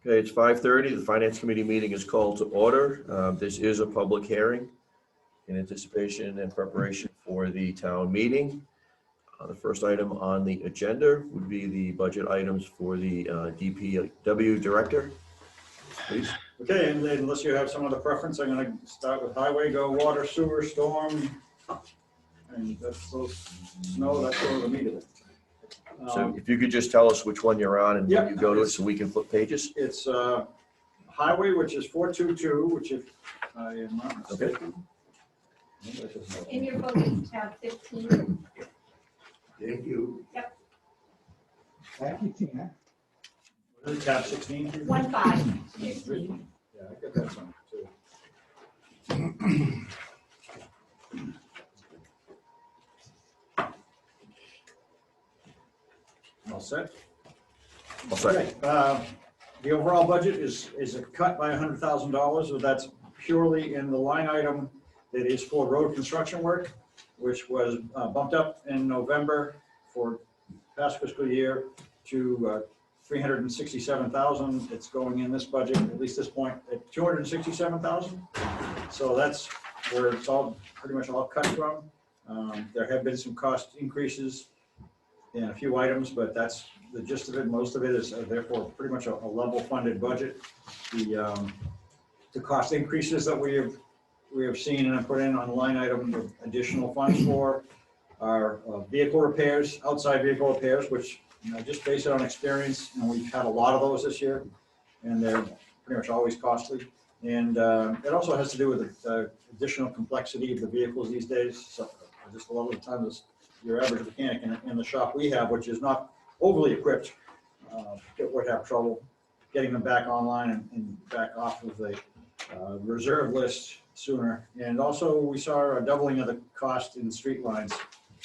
Okay, it's 5:30. The Finance Committee meeting is called to order. This is a public hearing in anticipation and preparation for the town meeting. The first item on the agenda would be the budget items for the DPW director. Please. Okay, and unless you have some other preference, I'm going to start with highway, go water, sewer, storm, and that's those snow, that goes immediately. So if you could just tell us which one you're on and when Yep, you go to it so we can flip pages. It's highway, which is 422, which if I am not mistaken. In your book, it's tab 15. Thank you. Yep. Thank you, Tina. What is it, tab 16? 15. Yeah, I get that one too. All set? All set. Okay, the overall budget is a cut by $100,000, so that's purely in the line item that is for road construction work, which was bumped up in November for past fiscal year to $367,000. It's going in this budget, at least this point, at $267,000. So that's where it's all pretty much all cut from. There have been some cost increases in a few items, but that's the gist of it. Most of it is therefore pretty much a level funded budget. The cost increases that we have seen and put in on line item of additional funds for are vehicle repairs, outside vehicle repairs, which just based on experience, and we've had a lot of those this year, and they're pretty much always costly. And it also has to do with the additional complexity of the vehicles these days. So just a lot of the times, your average mechanic in the shop we have, which is not overly equipped, would have trouble getting them back online and back off of the reserve list sooner. And also we saw a doubling of the cost in street lines.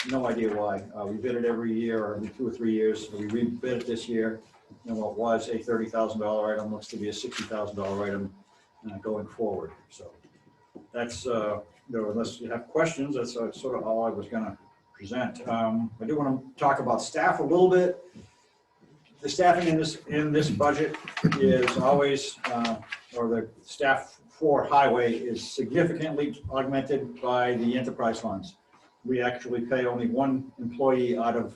No idea why. We bid it every year or every 2 or 3 years. So we rebid it this year. And what was a $30,000 item looks to be a $60,000 item going forward. So that's, unless you have questions, that's sort of all I was going to present. I do want to talk about staff a little bit. The staffing in this budget is always, or the staff for highway is significantly augmented by the enterprise funds. We actually pay only one employee out of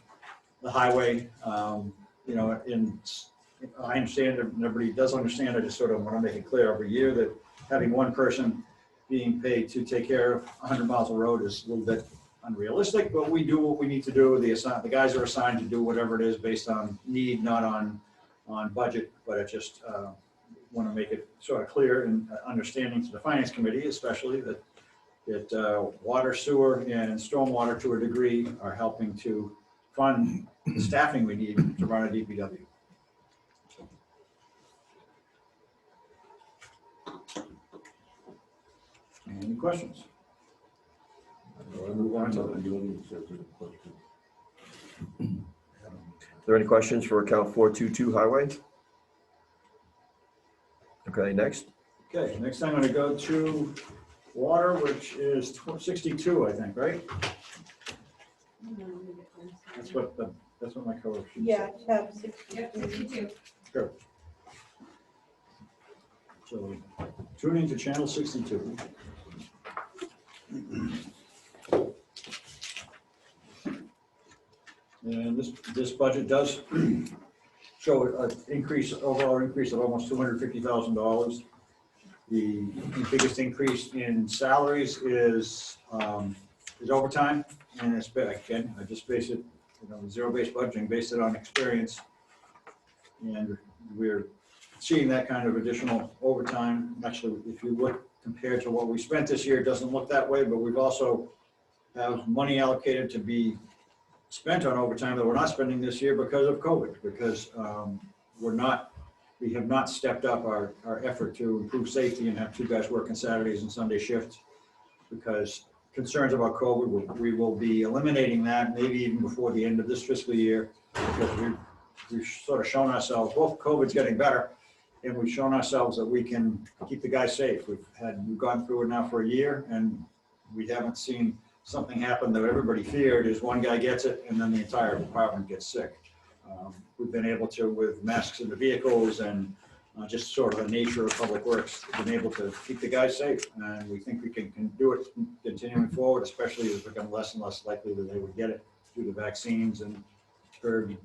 the highway. I understand that everybody does understand. I just sort of want to make it clear every year that having one person being paid to take care of 100 miles of road is a little bit unrealistic, but we do what we need to do. The guys are assigned to do whatever it is based on need, not on budget, but I just want to make it sort of clear and understanding to the Finance Committee, especially that water, sewer, and stormwater to a degree are helping to fund the staffing we need to run a DPW. Any questions? Are there any questions for account 422 highway? Okay, next. Okay, next I'm going to go to water, which is 62, I think, right? That's what my cover sheet Yeah, says. tab 62. Sure. So tune into channel 62. And this budget does show an overall increase of almost $250,000. The biggest increase in salaries is overtime, and it's again, I just base it, zero-based budgeting, based it on experience, and we're seeing that kind of additional overtime. Actually, if you look compared to what we spent this year, it doesn't look that way, but we've also have money allocated to be spent on overtime that we're not spending this year because of COVID, because we have not stepped up our effort to improve safety and have 2 guys working Saturdays and Sunday shifts because concerns about COVID. We will be eliminating that maybe even before the end of this fiscal year, because we've sort of shown ourselves, both COVID's getting better, and we've shown ourselves that we can keep the guys safe. We've gone through it now for a year, and we haven't seen something happen that everybody feared is one guy gets it and then the entire department gets sick. we've been able to, with masks in the vehicles and just sort of the nature of public works, been able to keep the guys safe. And we think we can do it continuing forward, especially as it's become less and less likely that they would get it due to vaccines and herd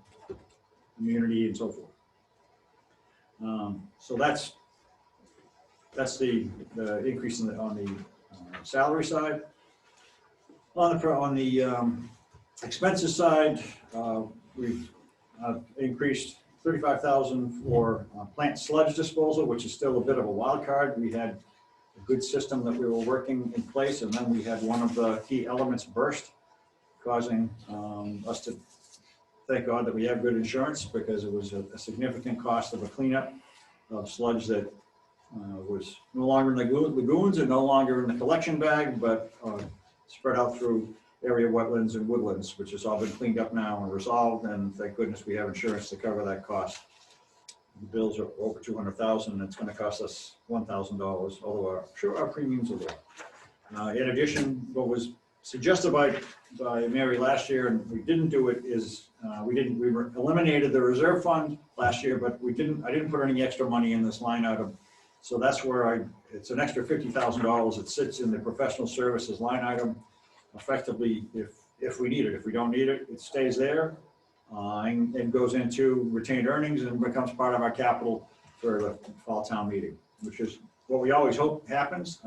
immunity and so forth. So that's the increase on the salary side. On the expenses side, we've increased $35,000 for plant sludge disposal, which is still a bit of a wild card. We had a good system that we were working in place, and then we had one of the key elements burst, causing us to thank God that we have good insurance, because it was a significant cost of a cleanup of sludge that was no longer in the lagoons and no longer in the collection bag, but spread out through area wetlands and woodlands, which has all been cleaned up now and resolved, and thank goodness we have insurance to cover that cost. The bills are over $200,000, and it's going to cost us $1,000, although our premiums are low. In addition, what was suggested by Mary last year, and we didn't do it, is we eliminated the reserve fund last year, but I didn't put any extra money in this line item. So that's where it's an extra $50,000 that sits in the professional services line item. Effectively, if we need it. If we don't need it, it stays there and goes into retained earnings and becomes part of our capital for the fall town meeting, which is what we always hope happens.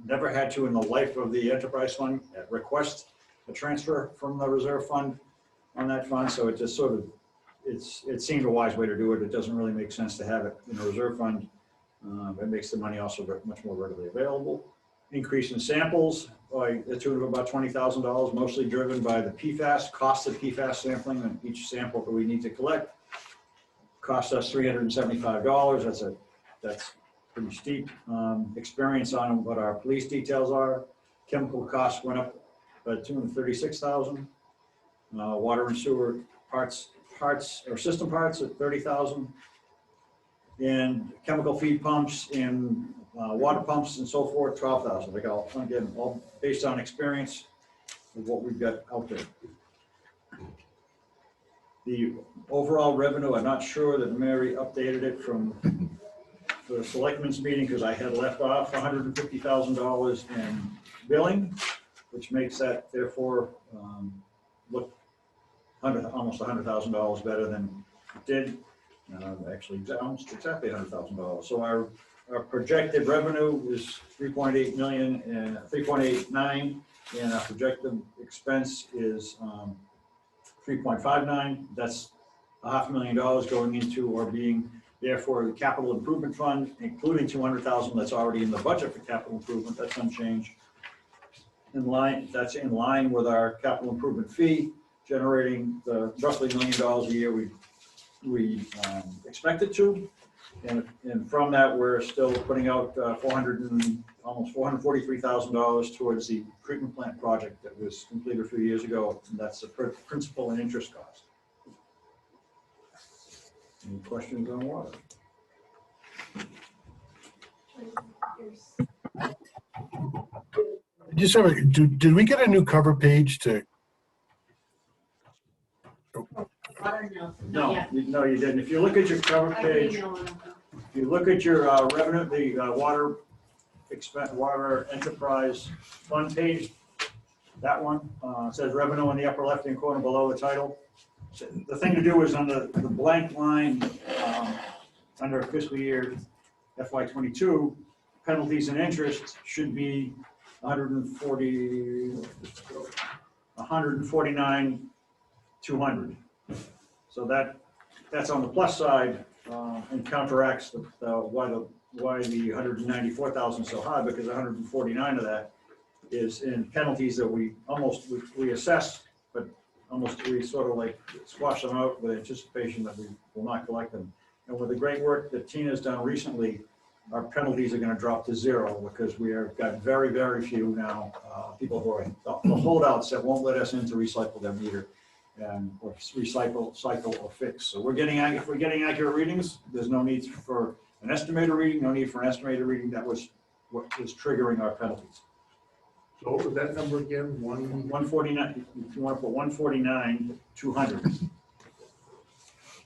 Never had to in the life of the enterprise fund request a transfer from the reserve fund on that fund. So it just sort of, it seemed a wise way to do it. It doesn't really make sense to have it in a reserve fund. It makes the money also much more readily available. Increase in samples by the tune of about $20,000, mostly driven by the PFAS, cost of PFAS sampling, and each sample that we need to collect costs us $375. That's pretty steep. Experience on what our police details are. Chemical costs went up by $236,000. Water and sewer parts or system parts at $30,000. And chemical feed pumps and water pumps and so forth, $12,000. Like again, all based on experience of what we've got out there. The overall revenue, I'm not sure that Mary updated it from the selectmen's meeting, because I had left off $150,000 in billing, which makes that therefore look almost $100,000 better than it did. Actually, almost exactly $100,000. So our projected revenue is 3.8 million and 3.89, and our projected expense is 3.59. That's $500,000 going into or being there for the capital improvement fund, including 200,000 that's already in the budget for capital improvement. That's unchanged. That's in line with our capital improvement fee, generating the roughly $1 million a year we expected to, and from that we're still putting out almost $443,000 towards the treatment plant project that was completed a few years ago, and that's the principal and interest cost. Any questions on water? Just have did we get a new cover page to? Water, no. No, you didn't. If you look at your cover page, if you look at your revenue, the water enterprise fund page, that one says revenue in the upper left-hand corner below the title. So the thing to do is on the blank line under fiscal year FY22, penalties and interest should be 149,200. So that's on the plus side and counteracts why the 194,000 is so high, because 149 of that is in penalties that we assess, but we sort of like squash them out with anticipation that we will not collect them. And with the great work that Tina's done recently, our penalties are going to drop to zero, because we have got very, very few now people who are the holdouts that won't let us in to recycle their meter or cycle or fix. So if we're getting accurate readings, there's no need for an estimated reading, no need for an estimated reading. That was what was triggering our penalties. So what was that number again? 149, if you want to put 149,200.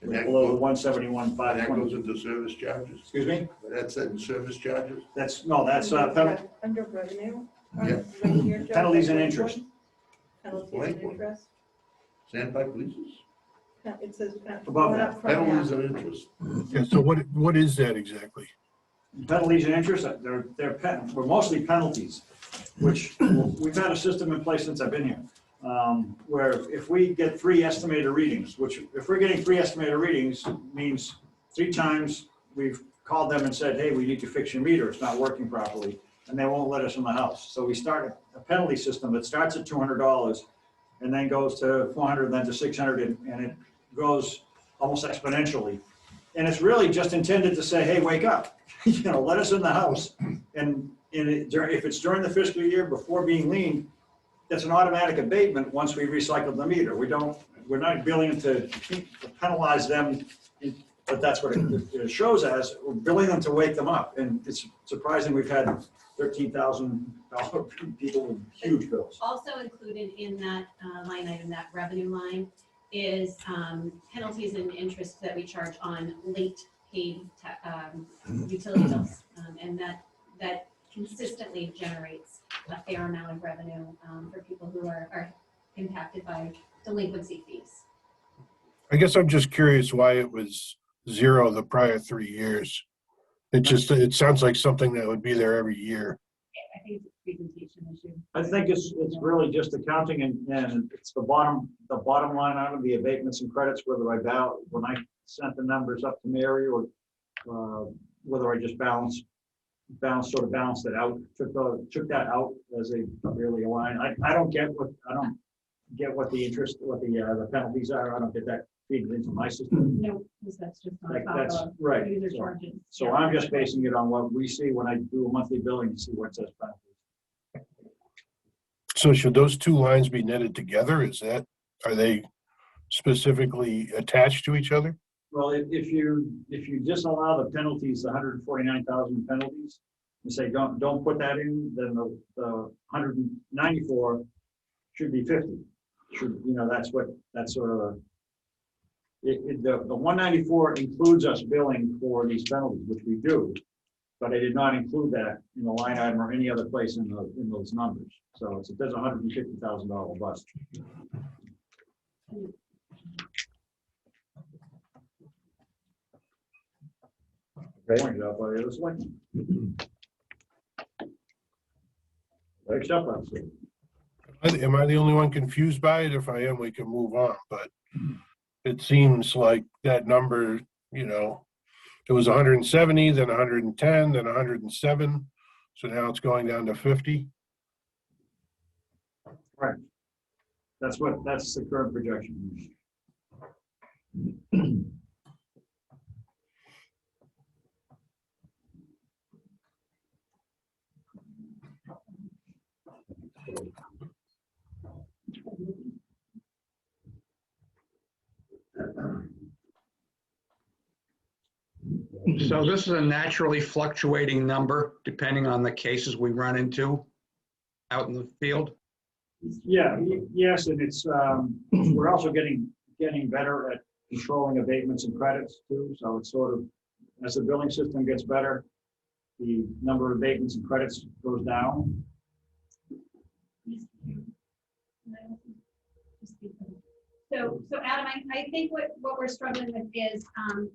And that below the goes, 171, and that goes 520. into service charges? Excuse me? That's in service charges? That's Under revenue. Yeah. Right here, Joe, penalties and that's interest. Penalties and Delinquent. interest. Sandpipe leases? It says. Above going that. up from Penalties and interest. Yeah, so what is that exactly? Penalties and interest, we're mostly penalties, which we've had a system in place since I've been here. Where if we get 3 estimated readings, which if we're getting 3 estimated readings means 3 times we've called them and said, hey, we need to fix your meter, it's not working properly, and they won't let us in the house. So we start a penalty system that starts at $200 and then goes to 400, then to 600, and it goes almost exponentially. And it's really just intended to say, hey, wake up, let us in the house. And if it's during the fiscal year before being leaned, it's an automatic abatement once we recycle the meter. We're not billing to penalize them, but that's what it shows as. We're billing them to wake them up. And it's surprising we've had $13,000 people with huge bills. Also included in that line item, that revenue line, is penalties and interest that we charge on late paid utility bills. And that consistently generates a fair amount of revenue for people who are impacted by delinquency fees. I guess I'm just curious why it was 0 the prior 3 years. It sounds like something that would be there every year. I think it's a presentation issue. I think it's really just accounting and it's the bottom line item, the abatements and credits, when I sent the numbers up to Mary, or whether I just balanced it out, took that out as a really a line. I don't get what the interest, what the penalties are. I don't get that feeding into my system. No, because that's just on Like, top that's of right. user charges. So Yeah. I'm just basing it on what we see when I do a monthly billing and see what says penalties. So should those 2 lines be netted together? Are they specifically attached to each other? Well, if you disallow the penalties, the 149,000 penalties, and say don't put that in, then the 194 should be 50. That's sort of the 194 includes us billing for these penalties, which we do, but I did not include that in the line item or any other place in those numbers. So there's a $150,000 bust. Pointed out by the other selectmen. Except I'm saying. Am I the only one confused by it? If I am, we can move on, but it seems like that number, it was 170, then 110, then 107. So now it's going down to 50. Right. That's the current projection. So this is a naturally fluctuating number depending on the cases we run into out in the field? Yeah, yes, and it's, we're also getting better at controlling abatements and credits too. So it's sort of, as the billing system gets better, the number of abatements and credits goes down. So Adam, I think what we're struggling with is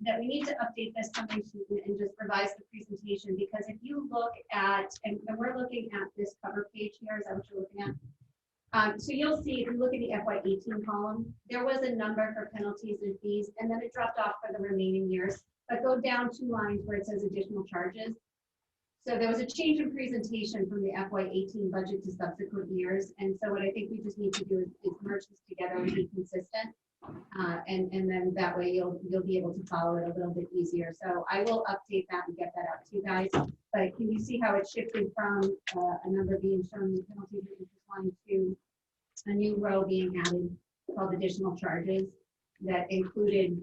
that we need to update this summary sheet and just revise the presentation, because if you look at, and we're looking at this cover page here, is that what you're looking at? So you'll see, if you look at the FY18 column, there was a number for penalties and fees, and then it dropped off for the remaining years. But go down 2 lines where it says additional charges. So there was a change in presentation from the FY18 budget to subsequent years. And so what I think we just need to do is merge this together and be consistent. And then that way you'll be able to follow it a little bit easier. So I will update that and get that out to you guys. But can you see how it shifted from a number being shown in the penalties and interest line to a new row being added called additional charges that included,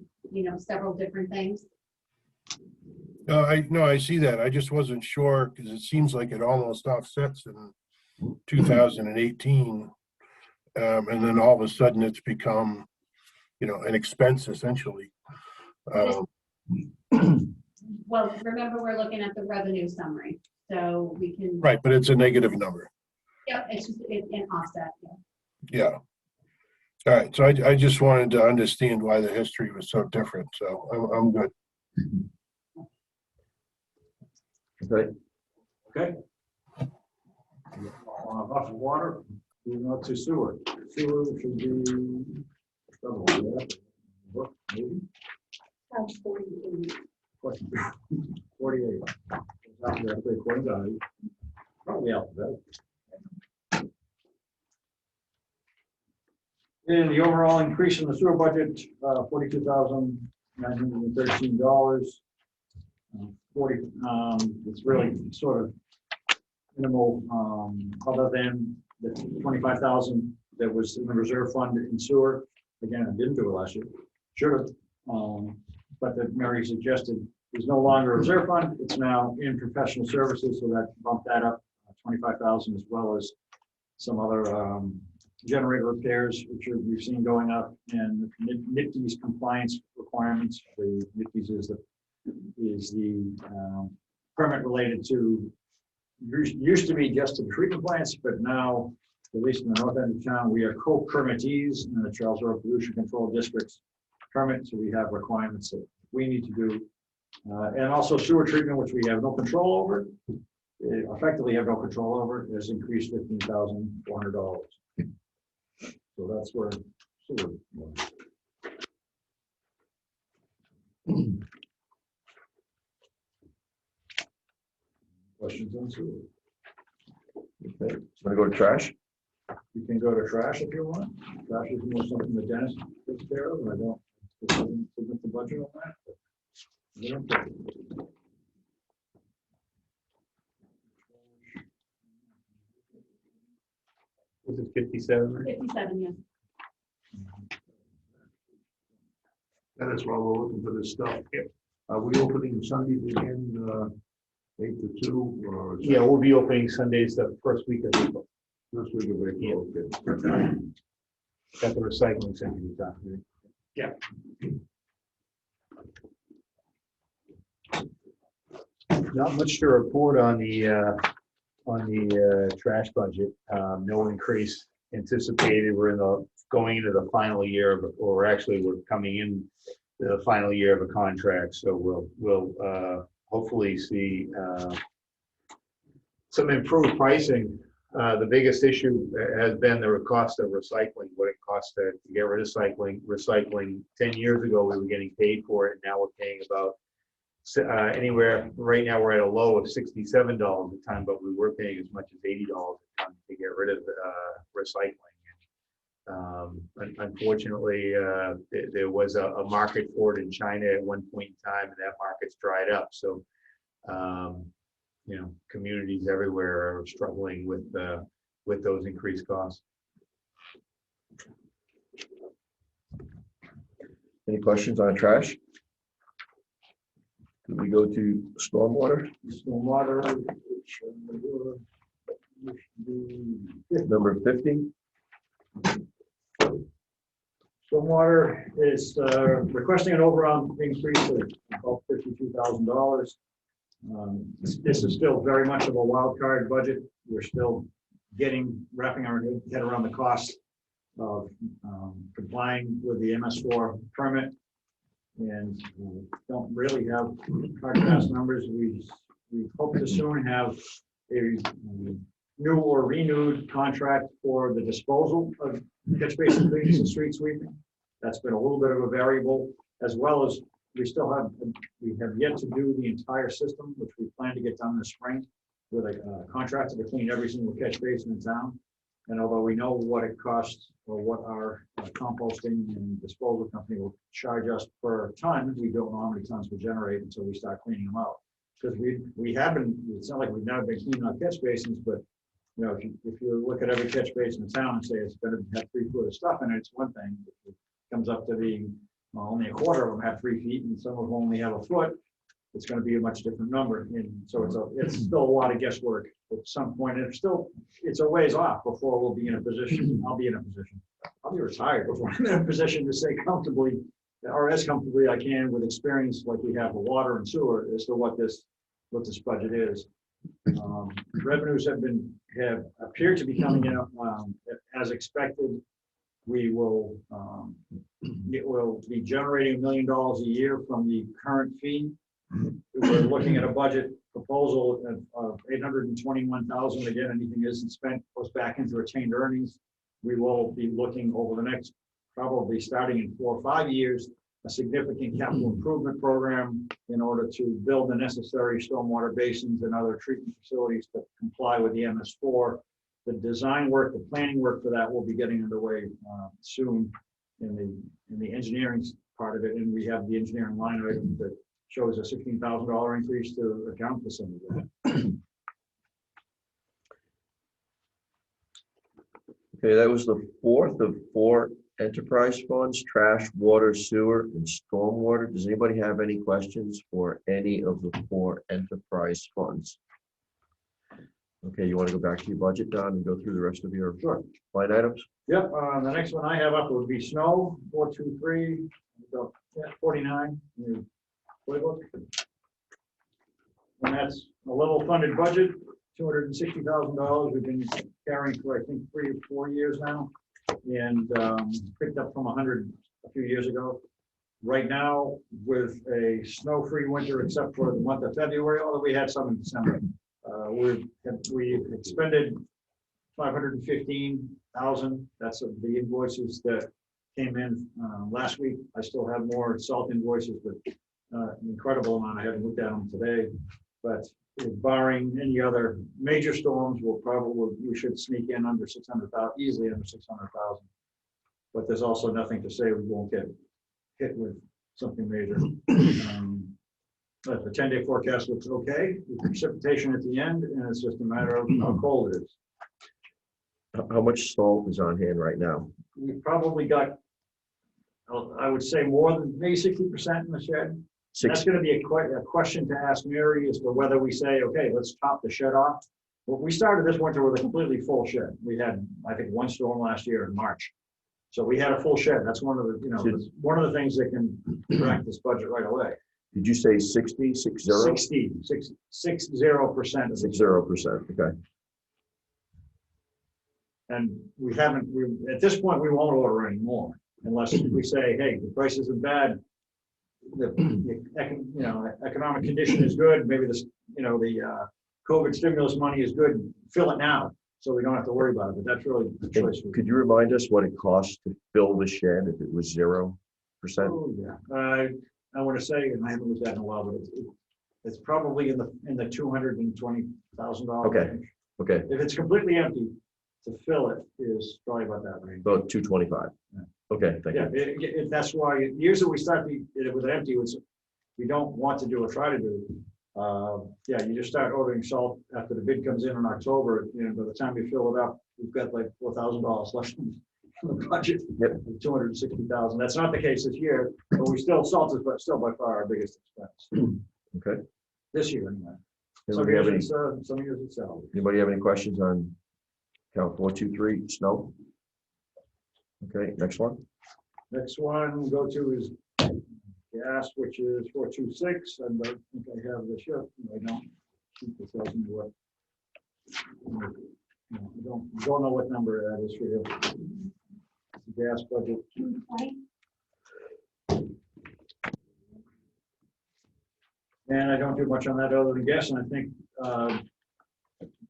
several different things? No, I see that. I just wasn't sure because it seems like it almost offsets in 2018. And then all of a sudden it's become, an expense essentially. Well, remember, we're looking at the revenue summary, so we can. Right, but it's a negative number. Yeah, it's just an offset, yeah. Yeah. All right, so I just wanted to understand why the history was so different, so I'm good. Okay, Okay. Off of water, moving on to sewer. Sewer should be. Double, yeah. What, maybe? 48. Alphabetically according to height. Probably alphabetical. And the overall increase in the sewer budget, $42,913. 40, it's really sort of minimal, other than the 25,000 that was in the reserve fund in sewer. Again, I didn't do it last year, should have. But that Mary suggested is no longer a reserve fund, it's now in professional services, so that bumped that up 25,000, as well as some other generator repairs, which we've seen going up, and NIPD's compliance requirements. The NIPD's is the permit related to, used to be just to the treatment plants, but now, at least in the north end of town, we are co-permittees in the Charles River Pollution Control District's permit, so we have requirements that we need to do. And also sewer treatment, which we have no control over, effectively have no control over, has increased $15,400. So that's where sewer. Questions on sewer? okay. Want to go to trash? You can go to trash if you want. Trash is more something that Dennis takes care of, and I don't submit the budget on that. But we don't take it. Was it 57? 57, yes. That is while we're looking for this stuff. Are we opening Sundays again, 8 to 2, or? Yeah, we'll be opening Sundays the first week of April. First week of April, Yeah. okay. Got the recycling center we talked about. Not much to report on the trash budget. No increase anticipated. We're going into the final year of, or actually we're coming in the final year of a contract. So we'll hopefully see some improved pricing. The biggest issue has been the cost of recycling, what it costs to get rid of recycling. 10 years ago, we were getting paid for it, and now we're paying about anywhere. Right now, we're at a low of $67 a ton, but we were paying as much as $80 a ton to get rid of recycling. Unfortunately, there was a market for it in China at one point in time, and that market's dried up. So, communities everywhere are struggling with those increased costs. Any questions on trash? Could we go to stormwater? Stormwater, Number 50? Stormwater is requesting an overall increase of about $52,000. This is still very much of a wild card budget. We're still wrapping our head around the cost of complying with the MS4 permit, and don't really have hard and fast numbers. We hope to soon have a new or renewed contract for the disposal of catch basin cleanings and street sweeping. That's been a little bit of a variable, as well as we have yet to do the entire system, which we plan to get done this spring with a contractor to clean every single catch basin in town. And although we know what it costs, or what our composting and disposal company will charge us per ton, we don't know how many tons we generate until we start cleaning them out. Because we haven't, it's not like we've never been cleaning our catch basins, but if you look at every catch basin in town and say it's going to have 3 foot of stuff in it, it's one thing. If it comes up to being only a quarter of them have 3 feet, and some of them only have a foot, it's going to be a much different number. And so it's still a lot of guesswork at some point. And it's a ways off before we'll be in a position. I'll be in a position. I'll be retired before I'm in a position to say comfortably, or as comfortably I can with experience like we have for water and sewer as to what this budget is. Revenues have appeared to be coming in as expected. We will, it will be generating $1 million a year from the current fee. We're looking at a budget proposal of $821,000. Again, anything isn't spent goes back into retained earnings. We will be looking over the next, probably starting in 4 or 5 years, a significant capital improvement program in order to build the necessary stormwater basins and other treatment facilities to comply with the MS4. The design work, the planning work for that will be getting underway soon in the engineering part of it. And we have the engineering line item that shows a $16,000 increase to account for some of that. Okay, that was the fourth of 4 enterprise funds: trash, water, sewer, and stormwater. Does anybody have any questions for any of the 4 enterprise funds? Okay, you want to go back to your budget, Don, and go through the rest of your line items? Yep, the next one I have up would be snow, 423, 49. Playbook. And that's a level funded budget, $260,000. We've been carrying for, I think, 3 or 4 years now, and picked up from 100 a few years ago. Right now, with a snow-free winter, except for the month of February, although we had some in December, we've expended $515,000. That's the invoices that came in last week. I still have more salt invoices, but an incredible amount. I haven't looked at them today, but barring any other major storms, we should sneak in under 600,000, easily under 600,000. But there's also nothing to say we won't get hit with something major. But the 10-day forecast looks okay. With precipitation at the end, and it's just a matter of how cold it is. How much salt is on hand right now? We've probably got, I would say, more than maybe 60% in the shed. That's going to be a question to ask Mary as to whether we say, okay, let's top the shed off. Well, we started this winter with a completely full shed. We had, I think, 1 storm last year in March. So we had a full shed. That's one of the, one of the things that can correct this budget right away. Did you say 60, 60? 60%. 60%, okay. And we haven't, at this point, we won't order any more unless we say, hey, the price isn't bad. The economic condition is good. Maybe this, the COVID stimulus money is good. Fill it now, so we don't have to worry about it. But that's really the choice. Could you remind us what it costs to fill the shed if it was 0%? Oh yeah, I want to say, and I haven't looked at it in a while, but it's probably in the $220,000 Okay. range. Okay, If it's completely empty, to fill it is probably about that range. about 225. Yeah. Okay, thank Yeah, you. that's why years that we start with an empty, we don't want to do or try to do. Yeah, you just start ordering salt after the bid comes in October. By the time you fill it up, we've got like $4,000 left in the budget. Yep. 260,000. That's not the case this year, but salt is still by far our biggest expense. Okay. This year anyway. Anybody have Some years it's salary. Anybody have any questions on count 423 snow? Okay, next one. Next one we'll go to is gas, which is 426, and I think I have the shift. No, I don't. It tells me what. I don't know what number that is for you. It's the gas budget. 220. And I don't do much on that other than guess. And I think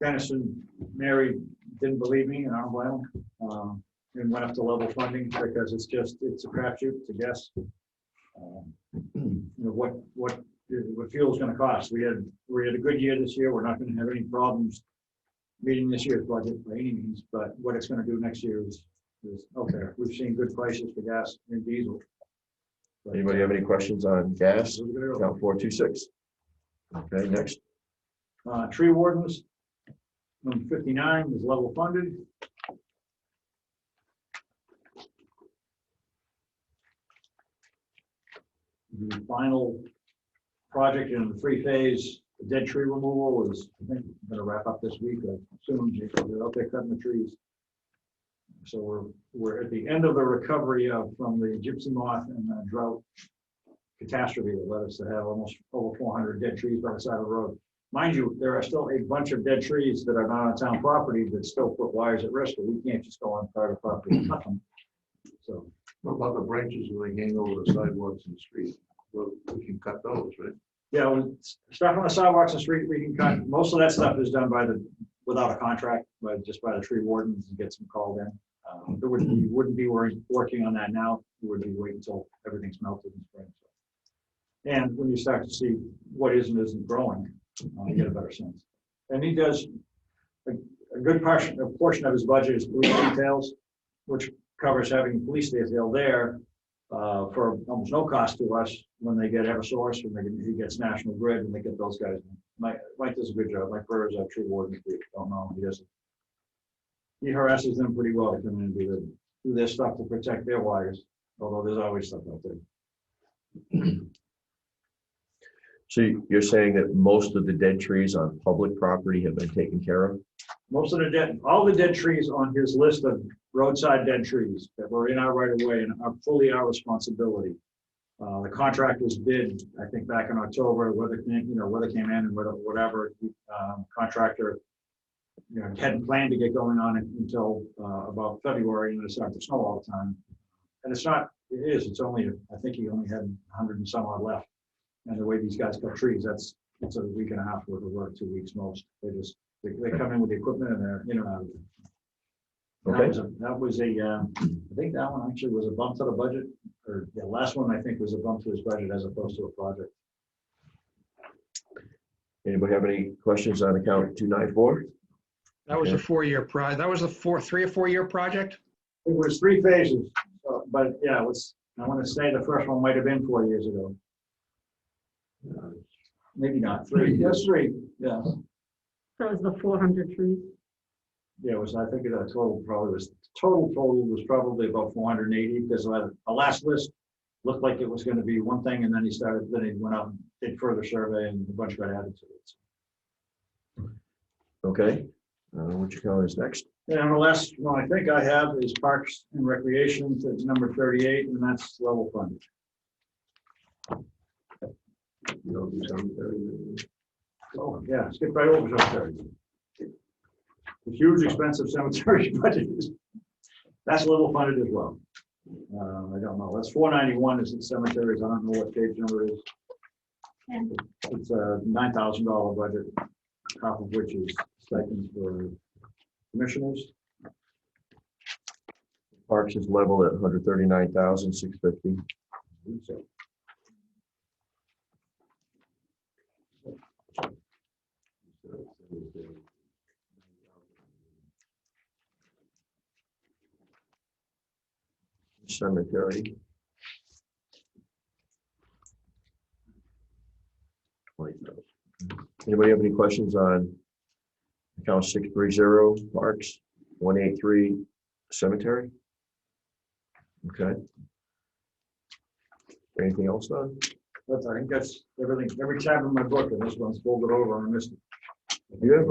Dennis and Mary didn't believe me, and I don't blame them. And went up to level funding because it's a crapshoot. It's a guess. What fuel is going to cost. We had a good year this year. We're not going to have any problems meeting this year's budget by any means. But what it's going to do next year is okay. We've seen good prices for gas and diesel. But, Anybody have any questions on gas? Count 426. Okay, next. Tree wardens, number 59 is level funded. The final project in the 3-phase dead tree removal is, I think, going to wrap up this week. Soon they're out there cutting the trees. So we're at the end of the recovery from the gypsy moth and the drought catastrophe that led us to have almost over 400 dead trees by the side of the road. Mind you, there are still a bunch of dead trees that are not on town property that still put wires at risk, but we can't just go on private property and cut them. So, What about the branches when they hang over the sidewalks and the street? Well, we can cut those, right? yeah, stuff on the sidewalks and street, we can cut. Most of that stuff is done without a contract, but just by the tree wardens and gets them called in. We wouldn't be working on that now. We would be waiting until everything's melted in spring. So. And when you start to see what is and isn't growing, you get a better sense. And he does a good portion of his budget is police details, which covers having police detail there for almost no cost to us when they get Eversource, he gets National Grid, and they get those guys. Mike does a good job. Mike Burr is our tree warden. If you don't know, he harasses them pretty well to come in and do their stuff to protect their wires, although there's always stuff out there. So you're saying that most of the dead trees on public property have been taken care of? Most of all the dead trees on his list of roadside dead trees that were in our right of way and are fully our responsibility. The contract was bid, I think, back in October. Weather came in and whatever. Contractor, hadn't planned to get going on it until about February, and it started to snow all the time. And it's only, I think he only had 100 and some odd left. And the way these guys cut trees, it's a week and a half worth of work, 2 weeks most. They come in with the equipment and they're in and out of it. Okay. That was I think that one actually was a bump to the budget, or the last one I think was a bump to his budget as opposed to a project. Anybody have any questions on account 294? That was a 4-year project. That was a 3 or 4 year project? It was 3 phases, but yeah, it was, I want to say the first one might have been 4 years ago. Maybe not, 3. Yes, 3, yeah. That was the 400 trees. Yeah, it was, I think the total was probably about 480, because our last list looked like it was going to be one thing, and then he went out and did further survey, and a bunch got added to it. Okay. What you call is next? And the last one I think I have is Parks and Recreation. It's number 38, and that's level funded. Oh, yeah, skip right over cemetery. The huge expensive cemetery budget that's level funded as well. I don't know. That's 491 is in cemeteries. I don't know what page number it is. It's a $9,000 budget, half of which is stipends for commissioners. Parks is level at 139,650. So, Cemetery. 20,000. Anybody have any questions on account 630 Parks, 183 Cemetery? Okay. Anything else done? I think that's everything. Every tab in my book, and this one's folded over and I missed it. Do you have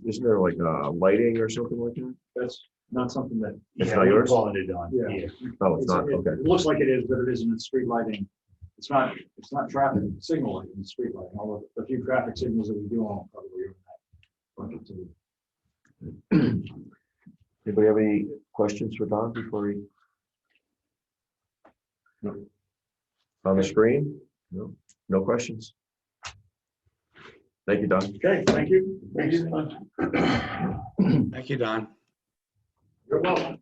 isn't there like lighting or something like that? That's not something that. It's not yours? Calling it on. Yeah. Oh, it's not, okay. It looks like it is, but it isn't. It's street lighting. It's not traffic signal lighting, it's street lighting. Although the few traffic signals that we do on probably are in that bucket too. Anybody have any questions for Don before he? No. On the screen? No, no questions? Thank you, Don. Okay, thank you. Thank you. Thank you, Don. You're welcome.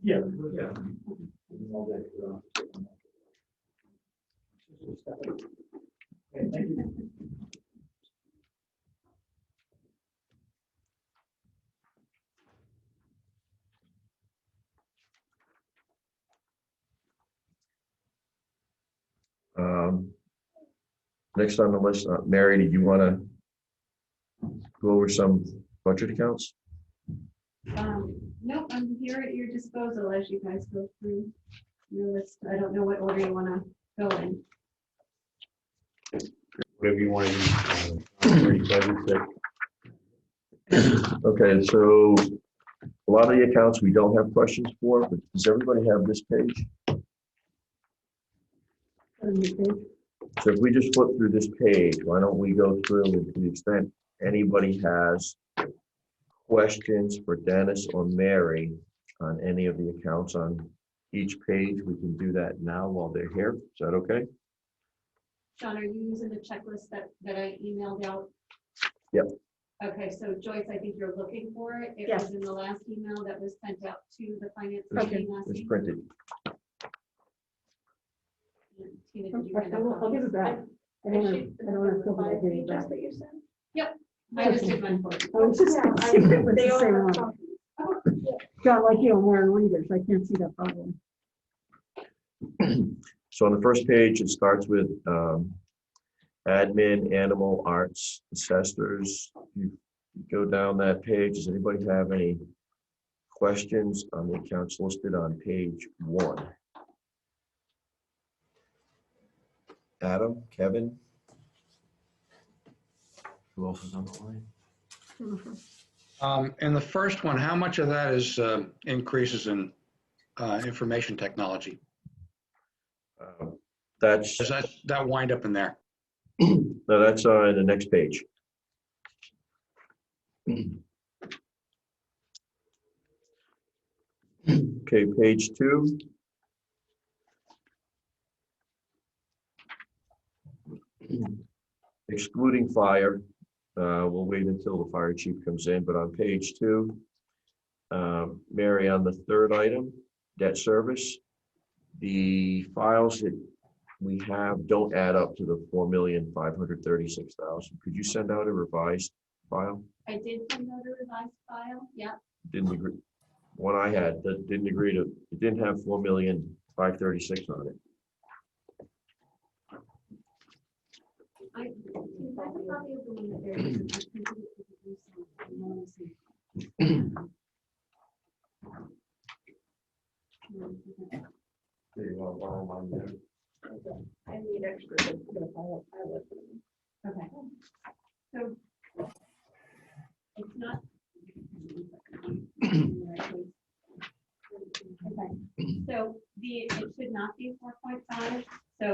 Yeah. Yeah. Okay, thank you. Next on the list, Mary, did you want to go over some budget accounts? Nope, I'm here at your disposal as you guys go through your list. I don't know what order you want to go in. Whatever you want to use. Okay, so a lot of the accounts we don't have questions for, but does everybody have this page? So if we just flip through this page, why don't we go through and to the extent anybody has questions for Dennis or Mary on any of the accounts on each page, we can do that now while they're here. Is that okay? John, are you using the checklist that I emailed out? Yep. Okay, so Joyce, I think you're looking for it. It Yes. was in the last email that was sent out to the finance Okay. committee last It's week. printed. Tina, did you hand out I'll give it back. I don't want to feel bad giving it back. I just did mine for you. Oh, it's just, it's the same one. John, like you, I'm wearing readers. I can't see that problem. So on the first page, it starts with admin, animal, arts, assessors. You go down that page. Does anybody have any questions on the accounts listed on page 1? Adam, Kevin? Who else is on the line? In the first one, how much of that is increases in information technology? That's, Does that wind up in there? no, that's on the next page. Okay, page 2. Excluding fire, we'll wait until the fire chief comes in, but on page 2, Mary, on the third item, debt service, the files that we have don't add up to the 4,536,000. Could you send out a revised file? I did send out a revised file. Yeah. Didn't agree. One I had that didn't agree to, it didn't have 4,536,000 on it. I have a copy of the one that there is. I printed it for the There you go, borrow mine there. I need extra. Okay. So it's not. Okay, so it should not be 4.5. So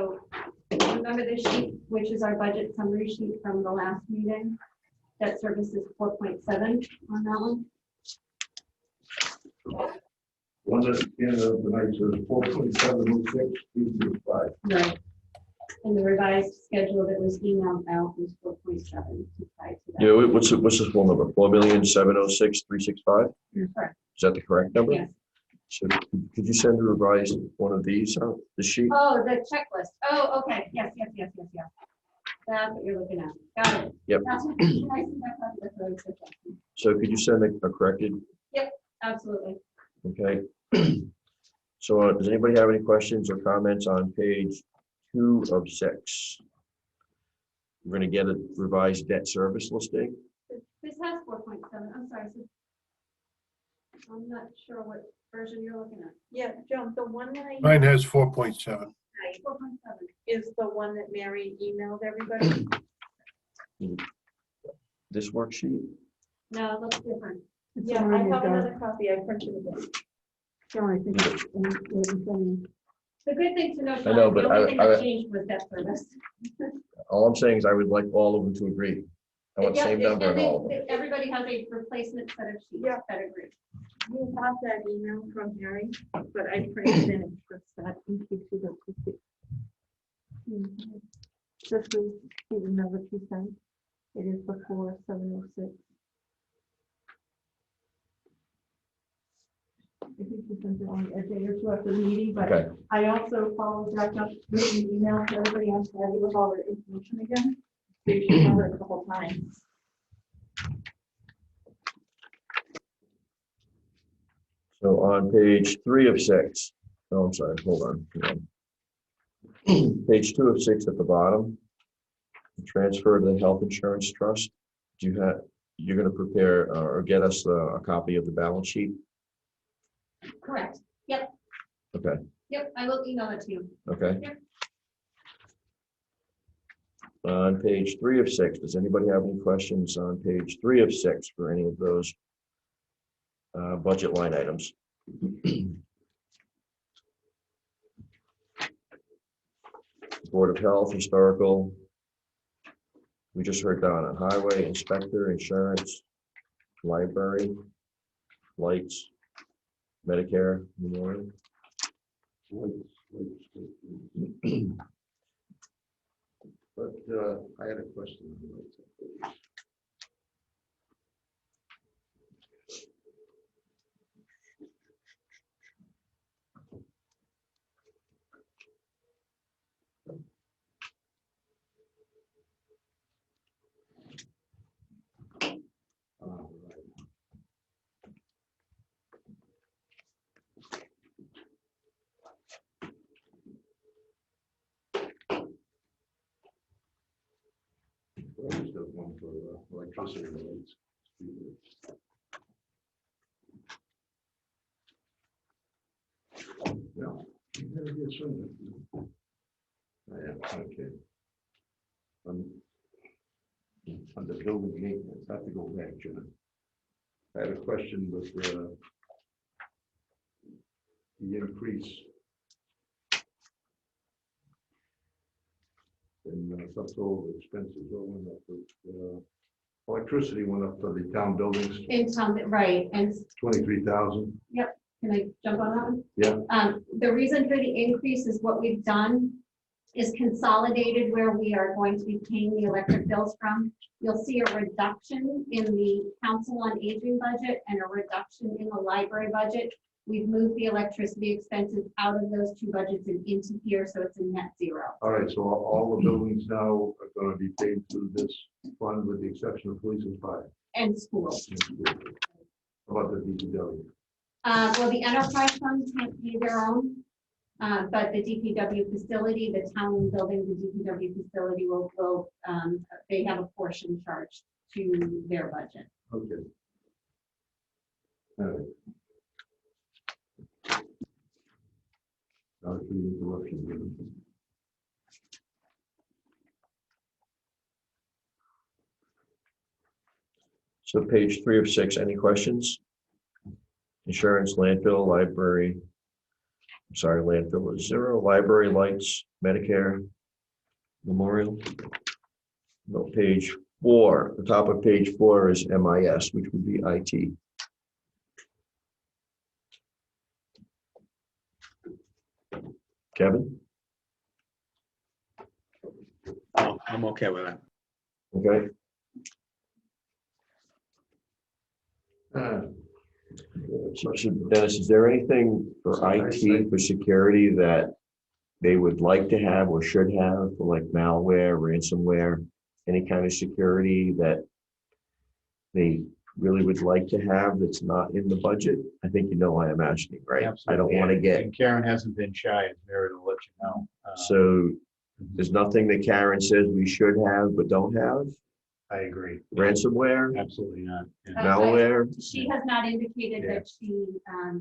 remember this sheet, which is our budget summary sheet from the last meeting. Debt service is 4.7 on that one. One that's in the night is 4.706, Right. And the revised schedule that was emailed out was 4.7. Yeah, what's the full number? 4,706,365? Correct. Is that the correct number? Yes. So could you send a revised one of these out, the sheet? Oh, the checklist. Oh, okay. Yes. That's what you're looking at. Got it. Yep. That's what, that's what I was looking at. So could you send a corrected? Absolutely. Okay. So does anybody have any questions or comments on page 2 of 6? We're going to get a revised debt service listing. This has 4.7. I'm sorry. So I'm not sure what version you're looking at. Yeah, Joan, the one that I Mine has 4.7. 4.7. is the one that Mary emailed everybody. This worksheet? No, it looks different. It's Yeah, I already have done. another copy. I printed it. John, I think it's The good thing to know, I know, John, but the only thing I- that changed was debt service. All I'm saying is I would like all of them to agree. I want the Yeah, same number in all of them. Everybody has a replacement set of sheets Yeah. that agree. You have that email from Mary, but I printed it in for that in case you don't see it. This is the email that you sent. It is before 7:06. I think you sent it on a day or two after the meeting, but Okay. I also followed back up with an email to everybody on Friday with all the information again. So you should have it a couple times. So on page 3 of 6, oh, I'm sorry, hold on. Page 2 of 6 at the bottom, transfer to the health insurance trust. Do you're gonna prepare or get us a copy of the balance sheet? Correct. Yep. Okay, Yep, I will email it to you. okay. Yep. On page 3 of 6, does anybody have any questions on page 3 of 6 for any of those budget line items? Board of Health, Historical. We just heard down on Highway, Inspector, Insurance, Library, Lights, Medicare, Memorial. But I had a question. I just have one for electricity rates. No. Yeah, okay. On the building maintenance, I have to go back, John. I had a question with the increase in subtotal expenses. What went up? Electricity went up for the town buildings, In town, right, and 23,000. can I jump on that one? Yeah. The reason for the increase is what we've done is consolidated where we are going to be paying the electric bills from. You'll see a reduction in the Council on Aging budget and a reduction in the library budget. We've moved the electricity expenses out of those two budgets and into here, so it's a net zero. All right, so all the buildings now are going to be paid through this fund with the exception of police and fire. And schools. How about the DPW? Well, the enterprise funds can't pay their own, but the DPW facility, the town building, the DPW facility will they have a portion charged to their budget. Okay. All right. Sorry for the interruption. So page 3 of 6, any questions? Insurance, landfill, library. I'm sorry, landfill is 0. Library, lights, Medicare, Memorial. No, page 4, the top of page 4 is MIS, which would be IT. Kevin? Oh, I'm okay with that. Okay. So Dennis, is there anything for IT, for security that they would like to have or should have, for like malware, ransomware, any kind of security that they really would like to have that's not in the budget? I think you know why I'm asking, right? I don't want to get, And Karen hasn't been shy, as Mary will let you know. so there's nothing that Karen says we should have but don't have? I agree. Ransomware, Absolutely not. Yeah. malware? She has not indicated Yeah. that she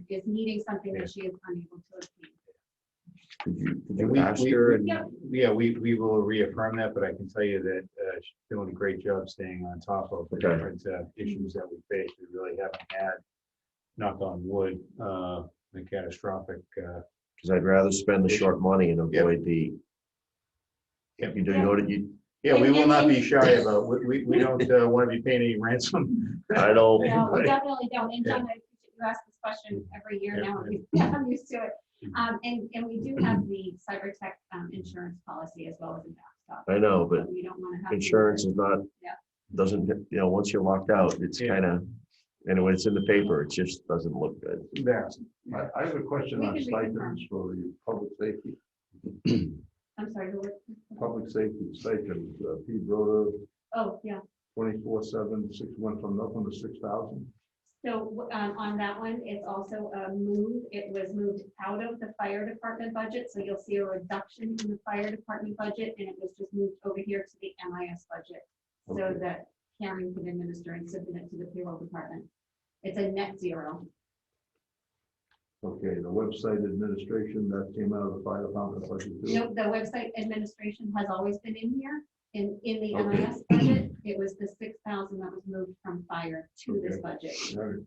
is needing something that she is unable to obtain. Could And you we- ask we- her? And Yeah, we will reaffirm that, but I can tell you that she's doing a great job staying on top of the Okay. different issues that we face. We really haven't had, knock on wood, the catastrophic. Because I'd rather spend the short money and avoid the, Yep. you do know that you, Yeah, we will not be shy about, we don't want to be paying any ransom. I don't. No, we definitely don't. And John, I appreciate you ask this question every year now. I'm used to it. And we do have the cyber tech insurance policy as well as a backstop. I know, but We don't want to have. insurance is not, Yeah. doesn't, once you're locked out, it's Yeah. kind of, and when it's in the paper, it just doesn't look good. Embarrassing. I have a question We on can stipends for the public safety. I'm sorry. Public safety stipends, Pete Broder, Oh, yeah. 24/7, 6 went from nothing to 6,000. So on that one, it's also a move. It was moved out of the fire department budget. So you'll see a reduction in the fire department budget, and it was just moved over here to the MIS budget. So Okay. that Karen can administer and submit it to the payroll department. It's a net zero. Okay, the website administration, that came out of the fire department budget too? Nope, the website administration has always been in here. In the Okay. MIS budget, it was the 6,000 that was moved from fire to this Okay. budget. All right.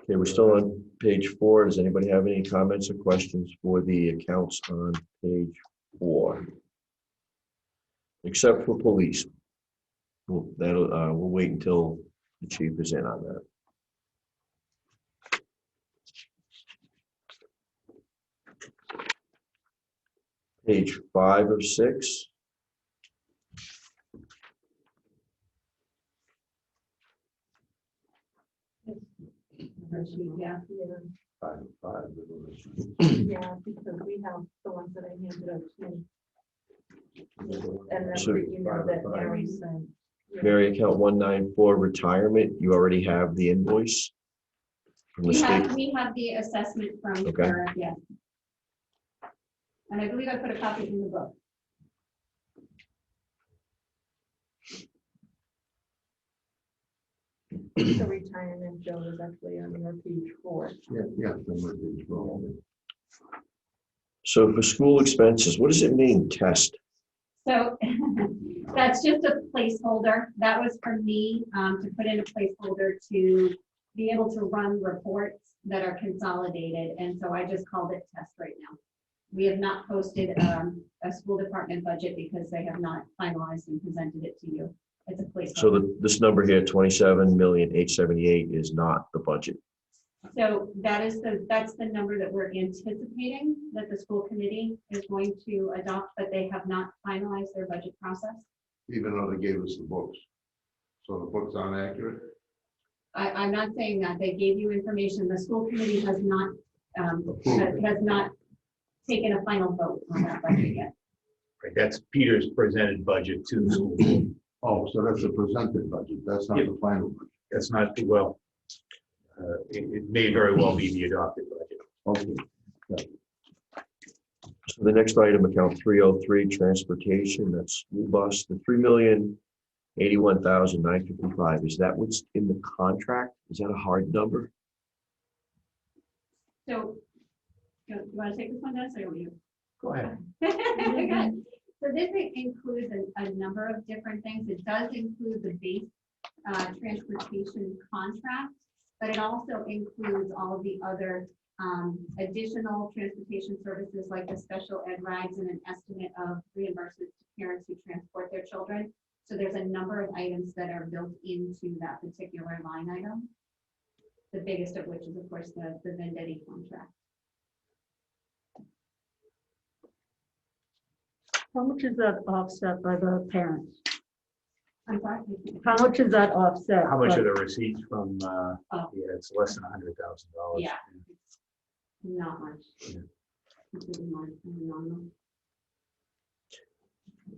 Okay, we're still on page 4. Does anybody have any comments or questions for the accounts on page 4? Except for police. We'll wait until the chief is in on that. Page 5 of 6. Yeah. Five. Yeah, because we have the ones that I handed out to you. And then So- the email that Mary sent. Mary, account 194 retirement, you already have the invoice from the We state. have the assessment from Okay. her, yes. And I believe I put a copy in the book. The retirement, Joe, is actually on your page 4. Yeah, somewhere page 12. So for school expenses, what does it mean, test? So that's just a placeholder. That was for me to put in a placeholder to be able to run reports that are consolidated. And so I just called it test right now. We have not posted a school department budget because they have not finalized and presented it to you. It's a placeholder. So this number here, 27,878, is not the budget. So that's the number that we're anticipating that the school committee is going to adopt, but they have not finalized their budget process. Even though they gave us the books. So the books aren't accurate? I'm not saying that. They gave you information. The school committee has not taken a final vote on that budget yet. Right, that's Peter's presented budget to the school. Oh, so that's a presented budget, that's not Yep. the final budget. That's not, well, it may very well be the adopted budget. Okay. So the next item, account 303, transportation, that's school bus, the 3,081,955. Is that what's in the contract? Is that a hard number? So, you want to take this one, Dennis, or you? Go ahead. Good. So this includes a number of different things. It does include the base transportation contract, but it also includes all of the other additional transportation services like the special ed rides and an estimate of reimbursements to parents who transport their children. So there's a number of items that are built into that particular line item. The biggest of which is, of course, the Vendetti contract. How much is that offset by the parents? I'm sorry. How much is that offset? How much by- are the receipts from, Oh. yeah, it's less than $100,000. Yeah. Not much. Yeah. Completely nominal.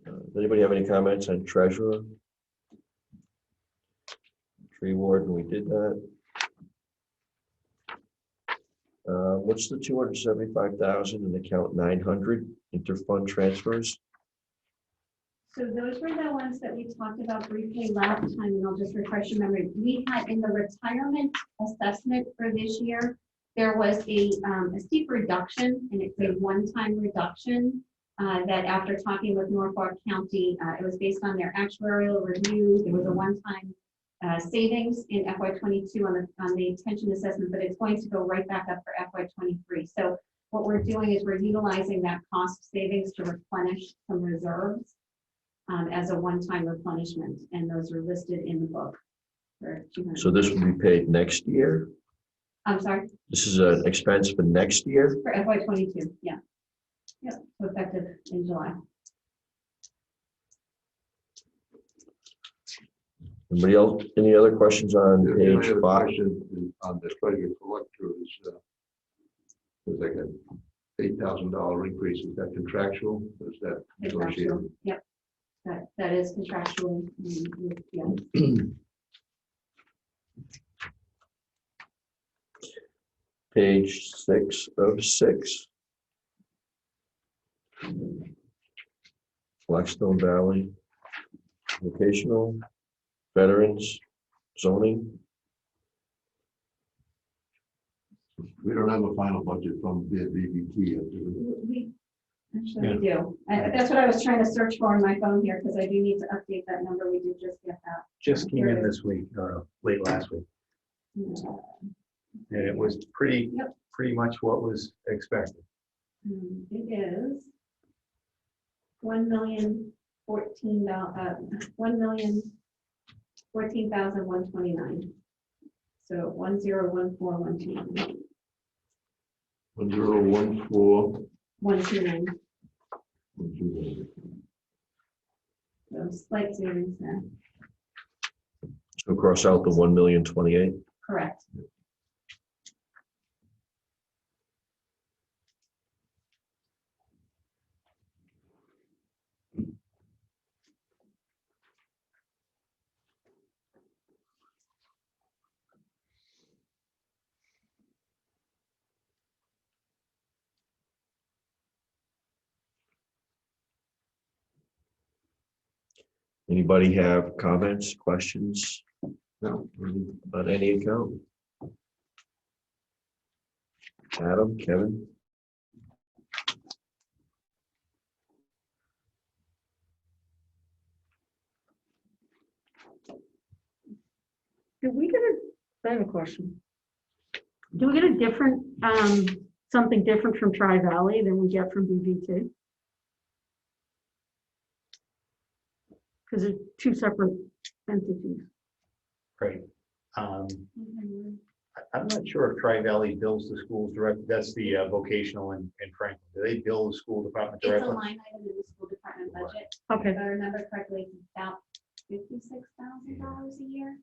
Does anybody have any comments on treasurer? Tree warden, we did that. What's the 275,000 in account 900 interfund transfers? So those were the ones that we talked about briefly last time, and I'll just refresh your memory. We had in the retirement assessment for this year, there was a steep reduction, and it's a one-time reduction that after talking with Norfolk County, it was based on their actuarial review. It was a one-time savings in FY22 on the pension assessment, but it's going to go right back up for FY23. So what we're doing is we're utilizing that cost savings to replenish some reserves as a one-time replenishment, and those are listed in the book. For 200. So this will be paid next year? I'm sorry, This is an expense for next year? for FY22, yeah. Yep, so effective in July. Anybody else, any other questions on The only page other 5? question is on the treasurer collector is, there's like an $8,000 increase, is that contractual, or is that negotiated? Contractual, yep. That is contractual, yeah. Page 6 of 6. Blackstone Valley. vocational, veterans, zoning. We don't have a final budget from the VBT yet, do We, actually, we do. That's what I was trying to search for on my phone here, because I do need to update that number. We did just get that. Just came in this week, late last week, and it was pretty much what was expected. It is $1,014,129. So 1014129. 1014. 129. So slight savings there. So cross out the 1,028,000. Correct. Anybody have comments, questions No, on any account? Adam, Kevin? Do we get I have a question. Do we get a different, something different from Tri-Valley than we get from BVT? Because they're two separate entities. Right. I'm not sure if Tri-Valley bills the schools directly. That's the vocational in Franklin. Do they bill the school department It's a directly? line item in the school department budget. Okay, If I remember correctly, it's about $56,000 a year.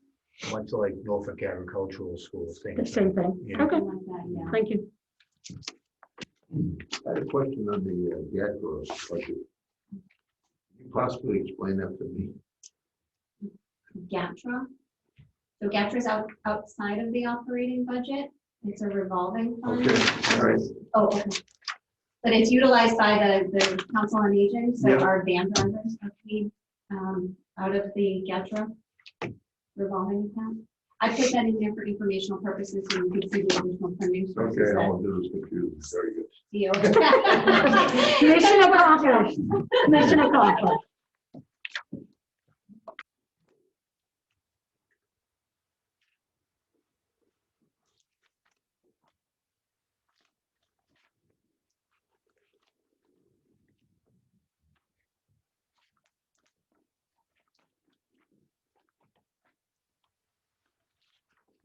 Went to like Norfolk Agricultural School, the same thing. Yeah. Okay, Something like that, yeah. thank you. I had a question on the GATRA budget. Can you possibly explain that to me? GATRA. So GATRA is outside of the operating budget. It's a revolving fund. Okay, all right. Oh, okay. But it's utilized by the Council on Aging, so Yeah. our band members are paid out of the GATRA revolving account. I put that in there for informational purposes, so you can see the additional funding sources. Okay, that all of it is confused. Very good. DO. Mission accomplished. Mission accomplished.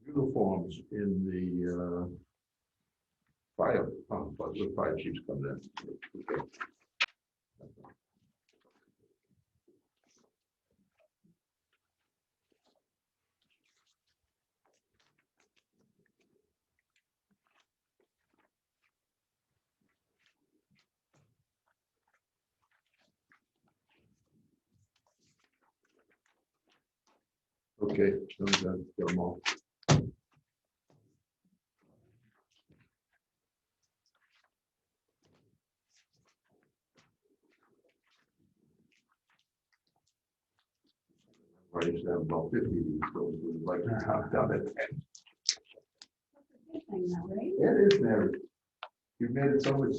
Uniforms in the fire, but the fire chiefs come in. Okay. Okay, so that's them all. I used to have about 50 of these, so we'd like to have done it. Good thing though, right? It is, Mary. You made it so much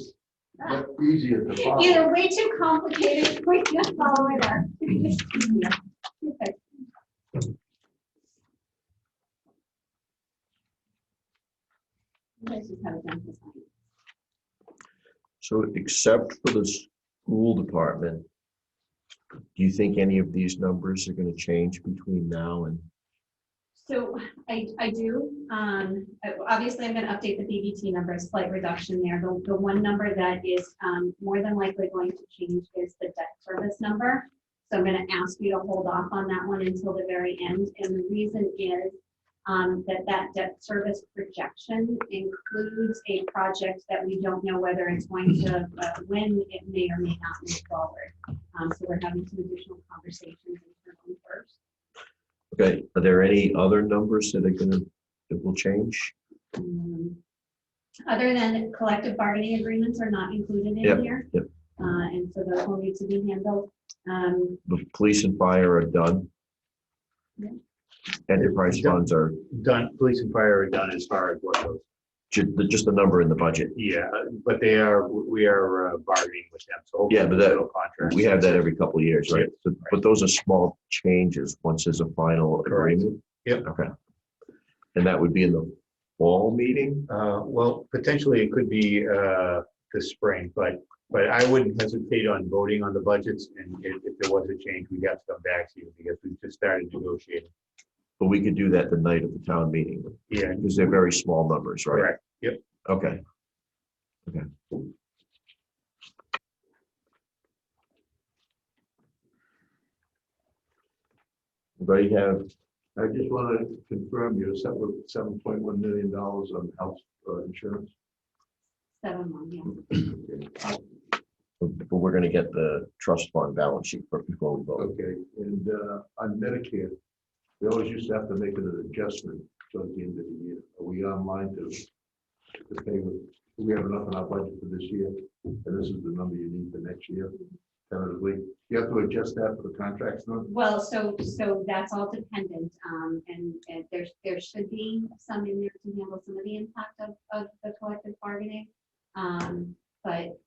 easier to follow. Either way too complicated, we just follow it up. Okay. You guys just have it done this time. So except for the school department, do you think any of these numbers are going to change between now and? So I do. Obviously, I'm going to update the BBT numbers, slight reduction there. The one number that is more than likely going to change is the debt service number. So I'm going to ask you to hold off on that one until the very end. And the reason is that debt service projection includes a project that we don't know whether it's going to, when it may or may not move forward. So we're having some additional conversations internally first. Okay, are there any other numbers that will change? Other than collective bargaining agreements are not included in Yep, here. yep. And So those will need to be handled. The police and fire are done. Yeah. Enterprise funds are Done, police and fire are done as far as what goes. just a number in the budget. Yeah, but we are bargaining with them, so. Yeah, but that- Contract. We have that every couple of years, right? But those are small changes once there's a final Correct. agreement. Yep. Okay. And that would be in the fall meeting? Well, potentially it could be this spring, but I wouldn't hesitate on voting on the budgets, and if there was a change, we'd have to come back to you because we just started negotiating. But we could do that the night of the town meeting, Yeah, because they're very small numbers, right? correct. Yep. Okay. Okay. Anybody have, I just want to confirm you're set with $7.1 million on health insurance. 7-1, yeah. but we're gonna get the trust fund balance sheet before we vote. Okay, and on Medicare, we always used to have to make an adjustment towards the end of the year. Are we online to pay with, do we have enough in our budget for this year? And this is the number you need for next year, tentatively. You have to adjust that for the contracts, no? Well, so that's all dependent, and there should be some in there to handle some of the impact of the collective bargaining. But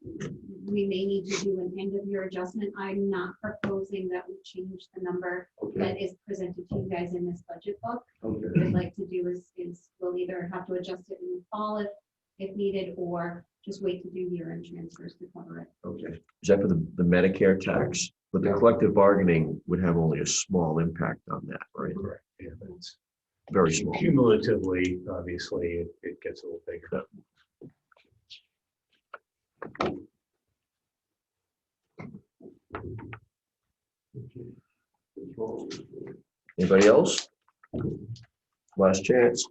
we may need to do an end of year adjustment. I'm not proposing that we change the number Okay, that is presented to you guys in this budget book. What okay. I'd like to do is we'll either have to adjust it in the fall if needed, or just wait to do year-end transfers to cover it. Okay. Is that for the Medicare tax? But the Yeah. collective bargaining would have only a small impact on that, right? Correct. Yeah, but it's Very small. cumulatively, obviously, it gets a little bigger. Anybody else? Last chance.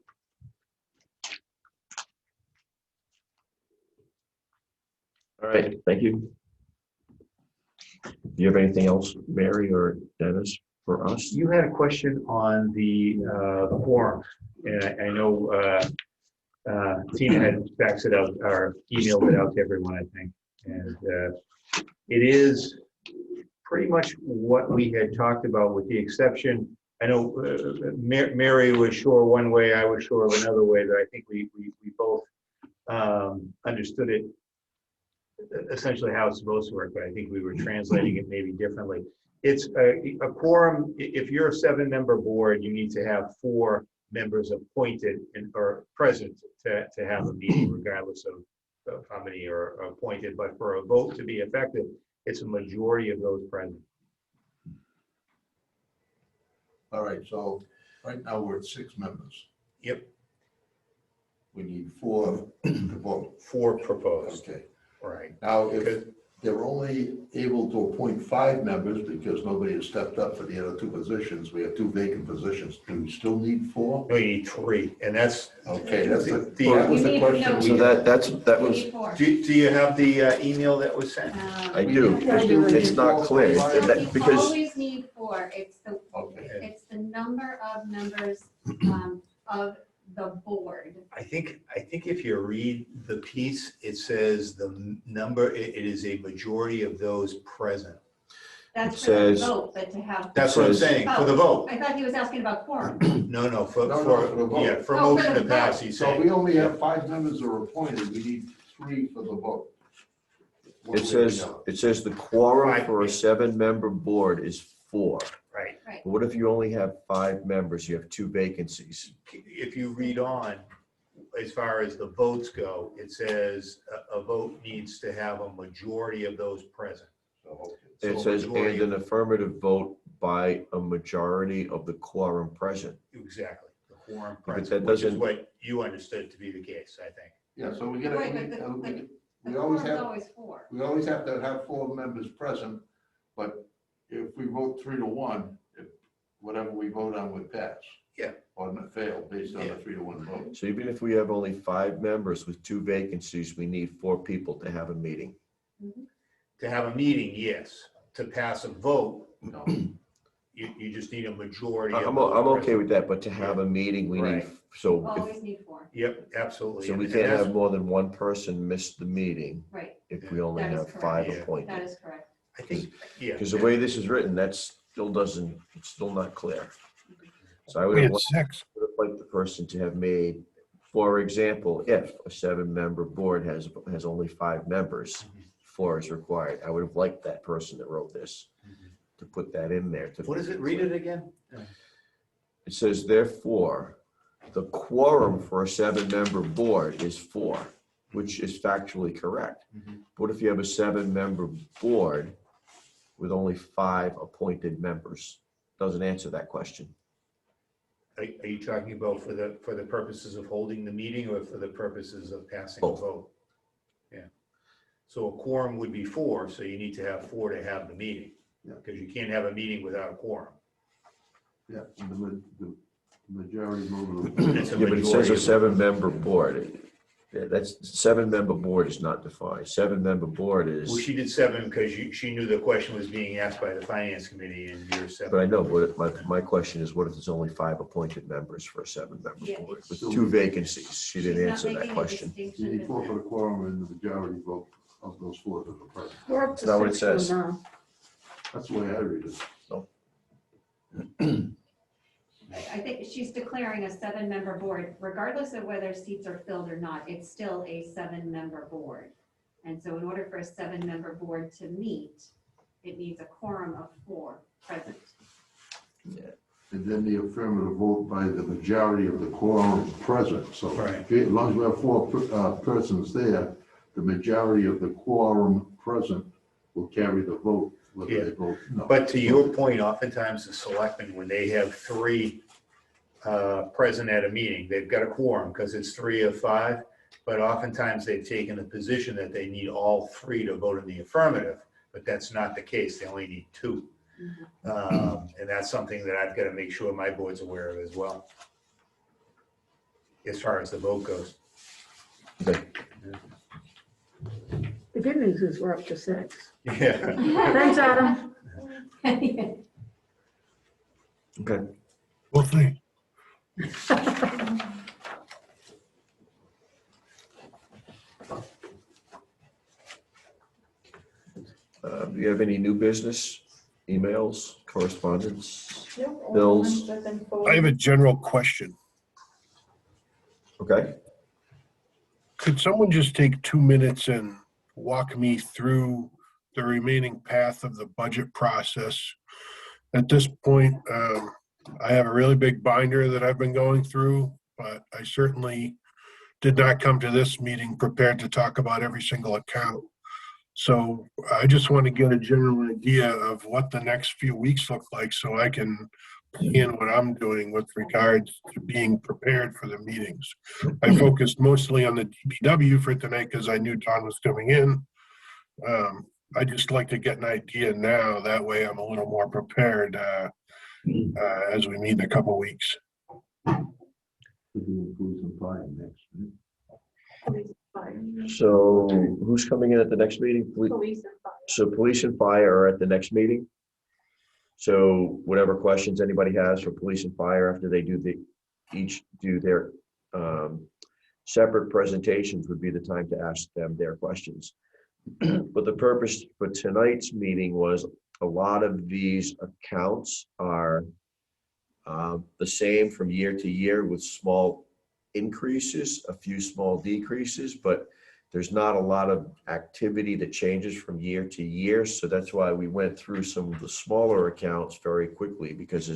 All right, thank you. Do you have anything else, Mary or Dennis, for us? You had a question on the quorum, and I know Tina had faxed it out or emailed it out to everyone, I think. And it is pretty much what we had talked about, with the exception, I know Mary was sure one way, I was sure of another way, but I think we both understood it essentially how it's supposed to work, but I think we were translating it maybe differently. It's a quorum. If you're a 7-member board, you need to have 4 members appointed or present to have a meeting, regardless of how many are appointed. But for a vote to be effective, it's a majority of those present. All right, so right now we're at 6 members. Yep. We need 4 to vote. 4 proposed. Okay. Right. Now, if they're only able to appoint 5 members because nobody has stepped up for the other 2 positions, we have 2 vacant positions, do we still need 4? No, you need 3, and that's Okay, that was You the need- question. no, So that We was, need 4. Do you have the email that was sent? I do. It's not clear You because always need 4. Okay. It's the number of members of the board. I think if you read the piece, it says the number, it is a majority of those present. That's It for the says- vote, but to have. That's what I'm saying, for the vote. I thought he was asking about quorum. No, No, for the vote. yeah, for Oh, for motion the to pass, vote. he's So saying. we only have 5 members that are appointed, we need 3 for the vote. One it way or says, the other. it says the quorum Right. for a 7-member board is 4. Right. Right. But what if you only have 5 members? You have 2 vacancies. If you read on, as far as the votes go, it says a vote needs to have a majority of those present. So, So It a says, majority- and an affirmative vote by a majority of the quorum present. Exactly, the quorum But present, that which is doesn't- what you understood to be the case, I think. yeah, so we Wait, but get, The we always quorum's have, always 4. we always have to have 4 members present, but if we vote 3 to 1, whatever we vote on would pass. Yeah. Or not fail based on the 3 to 1 vote. So even if we have only 5 members with 2 vacancies, we need 4 people to have a meeting. To have a meeting, yes. To pass a vote, No. you just need a majority. I'm of those okay with that, but to have a meeting, we need, Right. so if, Always need 4, Yep, absolutely. so we And can't that's- have more than one person miss the meeting right, if we only That is have correct. 5 Yeah. that appointed. is correct. I think, yeah. Because the way this is written, it's still not clear. So I would We have had 6. liked the person to have made, for example, if a 7-member board has only 5 members, 4 is required. I would have liked that person that wrote this to put that in there. What is it? Read it again. It says, therefore, the quorum for a 7-member board is 4, which is factually correct. What if you have a 7-member board with only 5 appointed members? Doesn't answer that question. Are you talking about for the purposes of holding the meeting or for the purposes of passing a Both. vote? Yeah. So a quorum would be 4, so you need to have 4 to have the meeting. Yeah. Because you can't have a meeting without a quorum. Yeah, the majority vote. It's a Yeah, but it says majority a of- 7-member board. Yeah, that's 7-member board is not defined. 7-member board Well, is, she did 7 because she knew the question was being asked by the finance committee and you're 7. but I know, but my question is, what if there's only 5 appointed members for a 7-member Yeah, board with it's- 2 vacancies? She She's didn't not answer that making a question. distinction You need 4 for between- the quorum and the majority vote of those 4 to the present. We're up to Is that what it 6 though says? now. That's the way I read it. I think she's declaring a 7-member board, regardless of whether seats are filled or not, it's still a 7-member board. And so in order for a 7-member board to meet, it needs a quorum of 4 present. And then the affirmative vote by the majority of the quorum present. So Right. as long as we have 4 persons there, the majority of the quorum present will carry the vote, whether Yeah. they vote no. But to your point, oftentimes the selectmen, when they have 3 present at a meeting, they've got a quorum because it's 3 of 5. But oftentimes they've taken the position that they need all 3 to vote in the affirmative, but that's not the case. They only need 2. And that's something that I've got to make sure my board's aware of as well, as far as the vote goes. Okay. The good news is we're up to 6. Yeah. Thanks, Adam. Okay. We'll see. Do you have any new business, emails, correspondence? Yep, all the Bills. ones that have been I have forwarded. a general question. Okay. Could someone just take 2 minutes and walk me through the remaining path of the budget process? At this point, I have a really big binder that I've been going through, but I certainly did not come to this meeting prepared to talk about every single account. So I just want to get a general idea of what the next few weeks look like so I can plan what I'm doing with regards to being prepared for the meetings. I focused mostly on the DPW for tonight because I knew Don was coming in. I just like to get an idea now. That way I'm a little more prepared as we meet in a couple weeks. We're doing police and fire next. Right? So who's coming in at the next meeting? Police and fire. So police and fire are at the next meeting. So whatever questions anybody has for police and fire after they each do their separate presentations would be the time to ask them their questions. But the purpose for tonight's meeting was a lot of these accounts are the same from year to year with small increases, a few small decreases, but there's not a lot of activity that changes from year to year. So that's why we went through some of the smaller accounts very quickly, because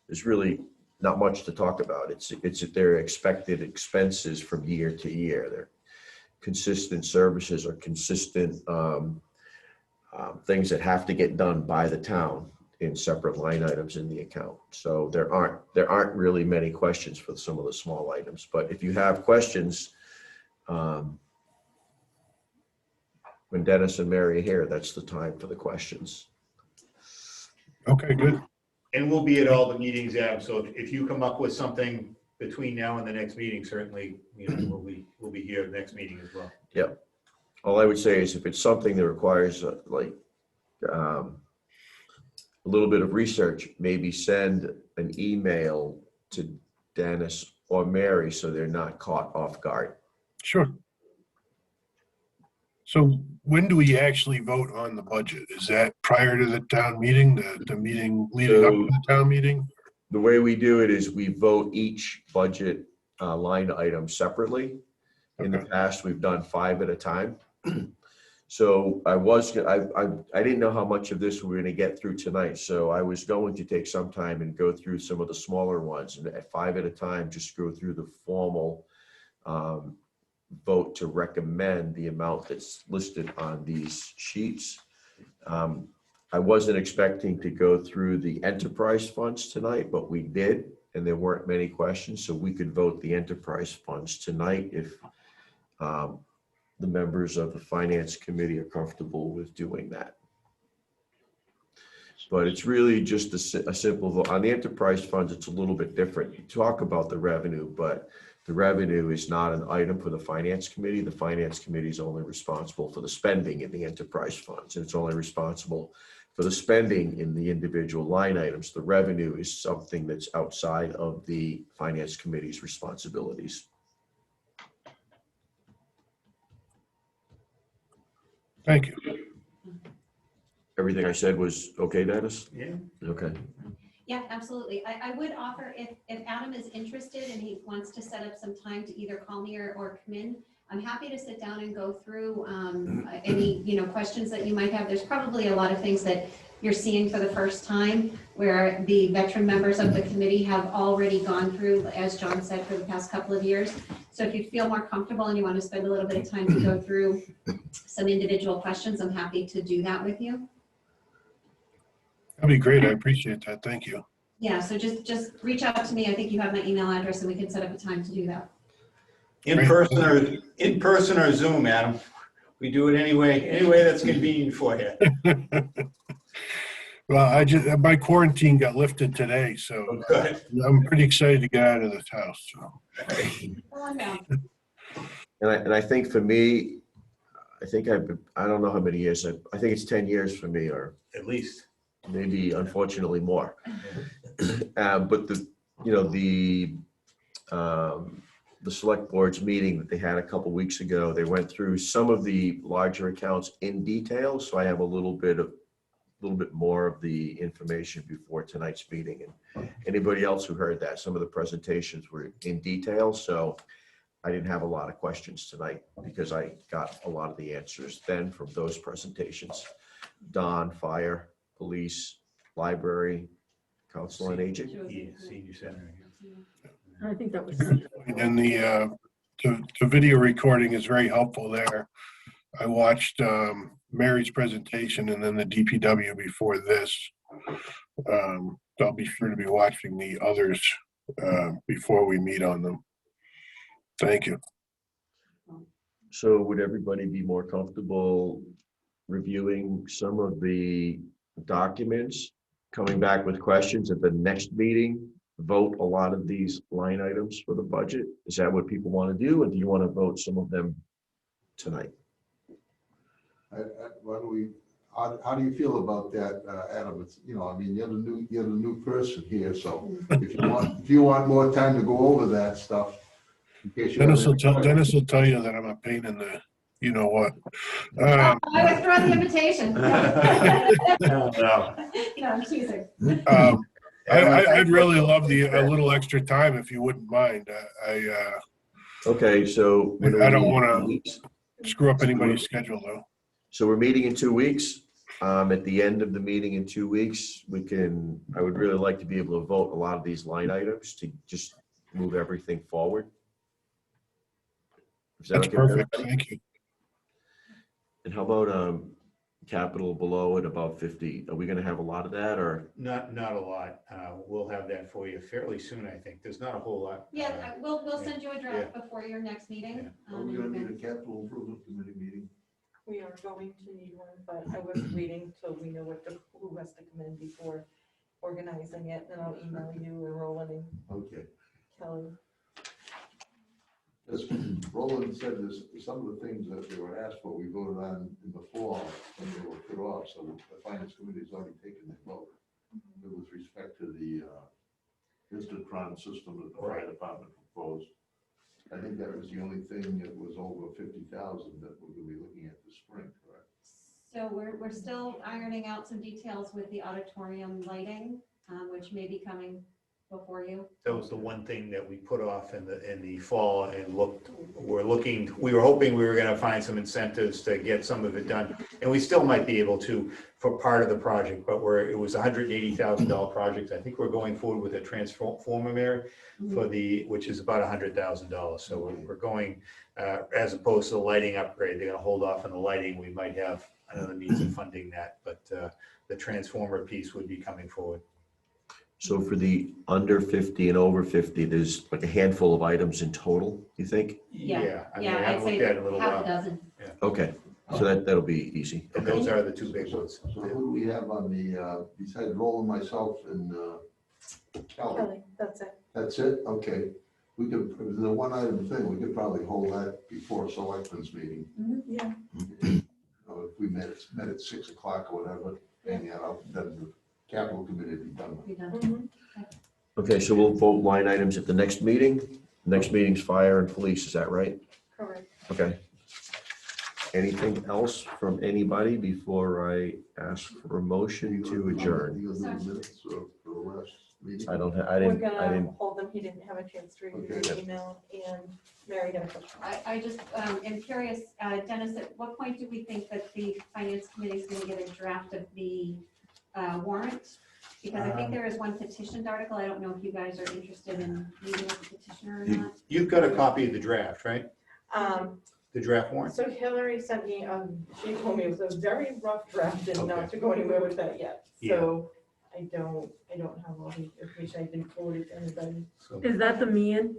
there's really not much to talk about. It's their expected expenses from year to year. They're consistent services or consistent things that have to get done by the town in separate line items in the account. So there aren't really many questions for some of the small items. But if you have questions, when Dennis and Mary are here, that's the time for the questions. Okay, good. And we'll be at all the meetings, Adam, so if you come up with something between now and the next meeting, certainly, we'll be here at the next meeting as well. Yep. All I would say is if it's something that requires a little bit of research, maybe send an email to Dennis or Mary so they're not caught off guard. Sure. So when do we actually vote on the budget? Is that prior to the town meeting, the meeting leading up to the town meeting? The way we do it is we vote each budget line item separately. In the Okay. past, we've done 5 at a time. So I didn't know how much of this we were going to get through tonight. So I was going to take some time and go through some of the smaller ones, and at 5 at a time, just go through the formal vote to recommend the amount that's listed on these sheets. I wasn't expecting to go through the enterprise funds tonight, but we did, and there weren't many questions, so we could vote the enterprise funds tonight if the members of the finance committee are comfortable with doing that. But it's really just a simple vote. On the enterprise funds, it's a little bit different. You talk about the revenue, but the revenue is not an item for the finance committee. The finance committee is only responsible for the spending in the enterprise funds, and it's only responsible for the spending in the individual line items. The revenue is something that's outside of the finance committee's responsibilities. Thank you. Everything I said was okay, Dennis? Yeah. Okay. Yeah, absolutely. I would offer, if Adam is interested and he wants to set up some time to either call me or come in, I'm happy to sit down and go through any, questions that you might have. There's probably a lot of things that you're seeing for the first time where the veteran members of the committee have already gone through, as John said, for the past couple of years. So if you feel more comfortable and you want to spend a little bit of time to go through some individual questions, I'm happy to do that with you. That'd be great. I appreciate that. Thank you. Yeah, so just reach out to me. I think you have my email address and we can set up a time to do that. In person or Zoom, Adam. We do it any way that's convenient for you. Well, my quarantine got lifted today, so Good. I'm pretty excited to get out of this house. So. Come on down. And I think for me, I don't know how many years, I think it's 10 years for me, or At least. maybe unfortunately more. But the select board's meeting that they had a couple weeks ago, they went through some of the larger accounts in detail. So I have a little bit more of the information before tonight's meeting. And anybody else who heard that, some of the presentations were in detail. So I didn't have a lot of questions tonight because I got a lot of the answers then from those presentations. Don, fire, police, library, council on aging. Yeah, senior center. I think that was. And the video recording is very helpful there. I watched Mary's presentation and then the DPW before this. I'll be sure to be watching the others before we meet on them. Thank you. So would everybody be more comfortable reviewing some of the documents, coming back with questions at the next meeting, vote a lot of these line items for the budget? Is that what people want to do? Or do you want to vote some of them tonight? How do you feel about that, Adam? It's, I mean, you're the new person here, so if you want more time to go over that stuff, in case you Dennis will tell you that I'm a pain in the, you know what. I withdraw the invitation. No. No, I'm teasing. I'd really love a little extra time if you wouldn't mind. Okay, so I don't want to screw up anybody's schedule though. So we're meeting in 2 weeks. At the end of the meeting in 2 weeks, I would really like to be able to vote a lot of these line items to just move everything forward. Is that That's okay? perfect. Thank you. And how about capital below at about 50? Are we going to have a lot of that, or? Not a lot. We'll have that for you fairly soon, I think. There's not a whole lot. Yeah, we'll send you a draft before your next meeting. Are we gonna need a capital improvement committee meeting? We are going to need one, but I was waiting till we know who has to come in before organizing it, and I'll email you and Roland and Okay. Kelly. As Roland said, there's some of the things that they were asked for, we voted on in the fall when they were put off, so the finance committee's already taken their vote. with respect to the Instatron system that the fire department proposed. I think that was the only thing that was over 50,000 that we're gonna be looking at this spring, correct? So we're still ironing out some details with the auditorium lighting, which may be coming before you. That was the one thing that we put off in the fall and we were hoping we were gonna find some incentives to get some of it done. And we still might be able to for part of the project, but it was a $180,000 project. I think we're going forward with a transformer mirror which is about $100,000. So we're going, as opposed to the lighting upgrade, they're gonna hold off on the lighting. We might have another means of funding that, but the transformer piece would be coming forward. So for the under 50 and over 50, there's like a handful of items in total, you think? Yeah, I mean, I I'd haven't say looked at it in a little half a while. dozen. Okay, so that'll be easy. And those are the two big So ones. who do we have on the, besides Roland, myself, and Kelly? Kelly, that's it. That's it? Okay. We could, if it's a one item thing, we could probably hold that before a selectmen's meeting. Yeah. If we met at 6 o'clock or whatever, and then the capital committee would be done with. Be done. Mhm. Okay, so we'll vote line items at the next meeting. Next meeting's fire and police, is that right? Correct. Okay. Anything else from anybody before I ask for a motion to adjourn? You gonna do the minutes for the last meeting? I We're didn't, gonna hold them, he didn't have a chance to review Okay. the email, and Mary had a question. I just am curious, Dennis, at what point do we think that the finance committee is going to get a draft of the warrant? Because I think there is one petitioned article. I don't know if you guys are interested in meeting with the petitioner or not. You've got a copy of the draft, right? Um, The draft warrant? so Hillary sent me, she told me it was a very rough draft and not to go anywhere with that yet. So I don't have all the information, I didn't forward it to anybody. So, Is that the mean?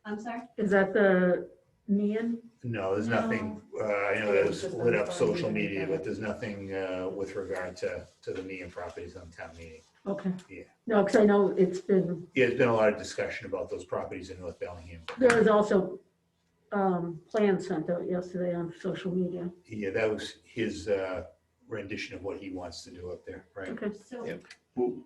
I'm sorry? Is that the mean? no, there's nothing, I know that was lit up social media, but there's nothing with regard to the median properties on town meeting. Okay. Yeah. No, because I know it's been, Yeah, there's been a lot of discussion about those properties in North Bellingham. there was also plans sent out yesterday on social media. Yeah, that was his rendition of what he wants to do up there, right? Okay. So, Yep.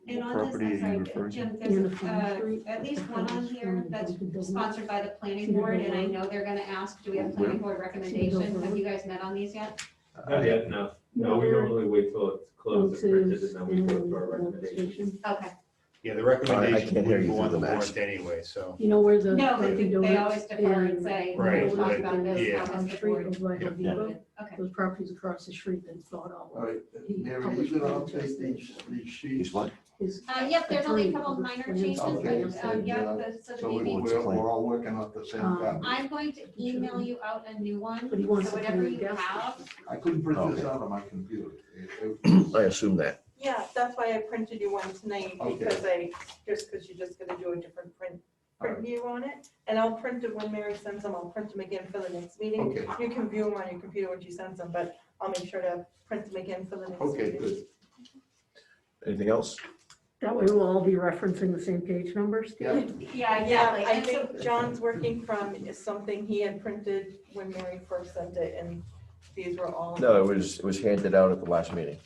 and on this, I'm sorry, Jim, there's at least one on here that's sponsored by the planning board, and I know they're gonna ask, do we have planning board recommendation? Have you guys met on these yet? Not yet, no. No, we normally wait till it's closed and printed and then we go through our recommendations. Okay. Yeah, the I recommendation can't hear would you go on through the the mask. warrant anyway, so. You know where the No, Dunkin' they Donuts always defer and say, Right, we'll talk right, about this, yeah. how on this street board. of Vital Yeah. Viva, Okay. those properties across the street that thought all. All right, Mary, you gonna update these sheets? He's what? Yep, there's only a couple of minor changes, Okay, but, and, so the So meeting. we're all working at the same time. I'm going to email you out a new one, But he so wants to whatever put you gas have. I couldn't print this Okay. out on my computer. I assume that. Yeah, that's why I printed you one tonight, Okay. because you're just gonna do a different print Alright. view on it. And I'll print it when Mary sends them, I'll print them again for the next meeting. Okay, You can view them on your computer when she sends them, but I'll make sure to print them again for the next okay, meeting. good. Anything else? That way we'll all be referencing the same page numbers. Yeah, Yeah, Yeah, exactly. I And so- think John's working from is something he had printed when Mary first sent it, and these were all. No, it was handed out at the last meeting.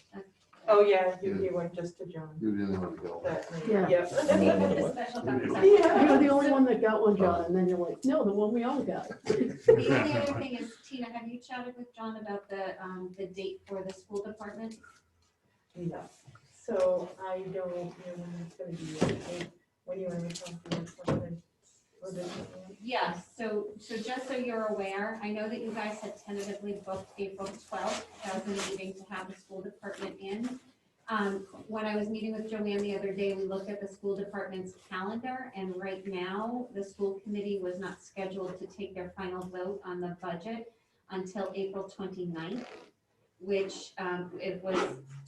Oh, yeah, you went just to John. you didn't want to go. That night. Yeah. Yep. The special contact. You're the only one that got one, John, and then you're like, no, the one we all got. The only other thing is, Tina, have you chatted with John about the date for the school department? No. So I don't know when it's gonna be, when you want to talk to something. Yes, so just so you're aware, I know that you guys had tentatively booked April 12th as the meeting to have the school department in. When I was meeting with Joanne the other day, we looked at the school department's calendar, and right now, the school committee was not scheduled to take their final vote on the budget until April 29th, which it was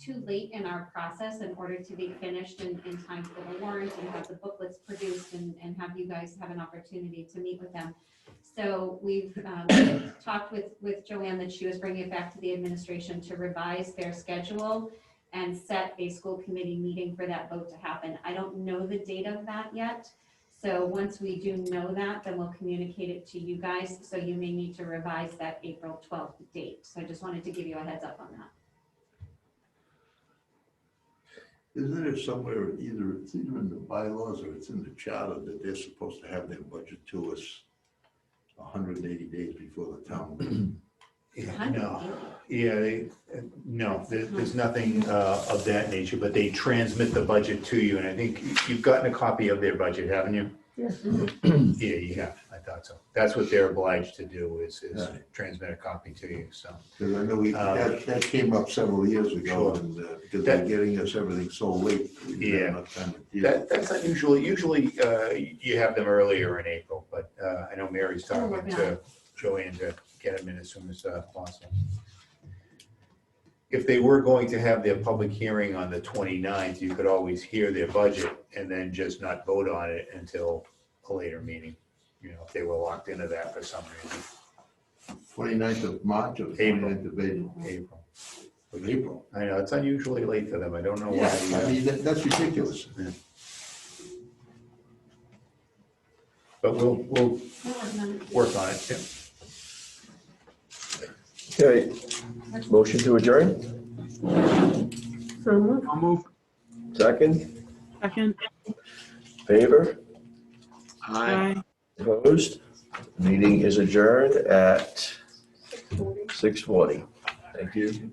too late in our process in order to be finished in time for the warrant and have the booklets produced and have you guys have an opportunity to meet with them. So we've talked with Joanne that she was bringing it back to the administration to revise their schedule and set a school committee meeting for that vote to happen. I don't know the date of that yet. So once we do know that, then we'll communicate it to you guys. So you may need to revise that April 12th date. So I just wanted to give you a heads up on that. Isn't there somewhere, it's either in the bylaws or it's in the charter that they're supposed to have their budget to us 180 days before the town meeting? Yeah, no, there's nothing of that nature, but they transmit the budget to you, and I think you've gotten a copy of their budget, haven't you? Yes. Yeah, you have, I thought so. That's what they're obliged to do, is Right. transmit a copy to you, so. Because I know that came up several years ago, Sure. and because they're getting us everything so late. we didn't have Yeah. enough time to deal. That's unusual. Usually, you have them earlier in April, but I know Mary's talking to Joanne to get them in as soon as possible. If they were going to have their public hearing on the 29th, you could always hear their budget and then just not vote on it until a later meeting, you know, if they were locked into that for some reason. 29th of March or the April. 29th of April? April. April. I know, it's unusually late for them. I don't know Yeah, why. I mean, that's ridiculous. But we'll work on it. Yeah. Okay, motion to adjourn, So moved. I'll move. second, Second. favor, Aye. opposed? Meeting is adjourned at 6:40. Thank you.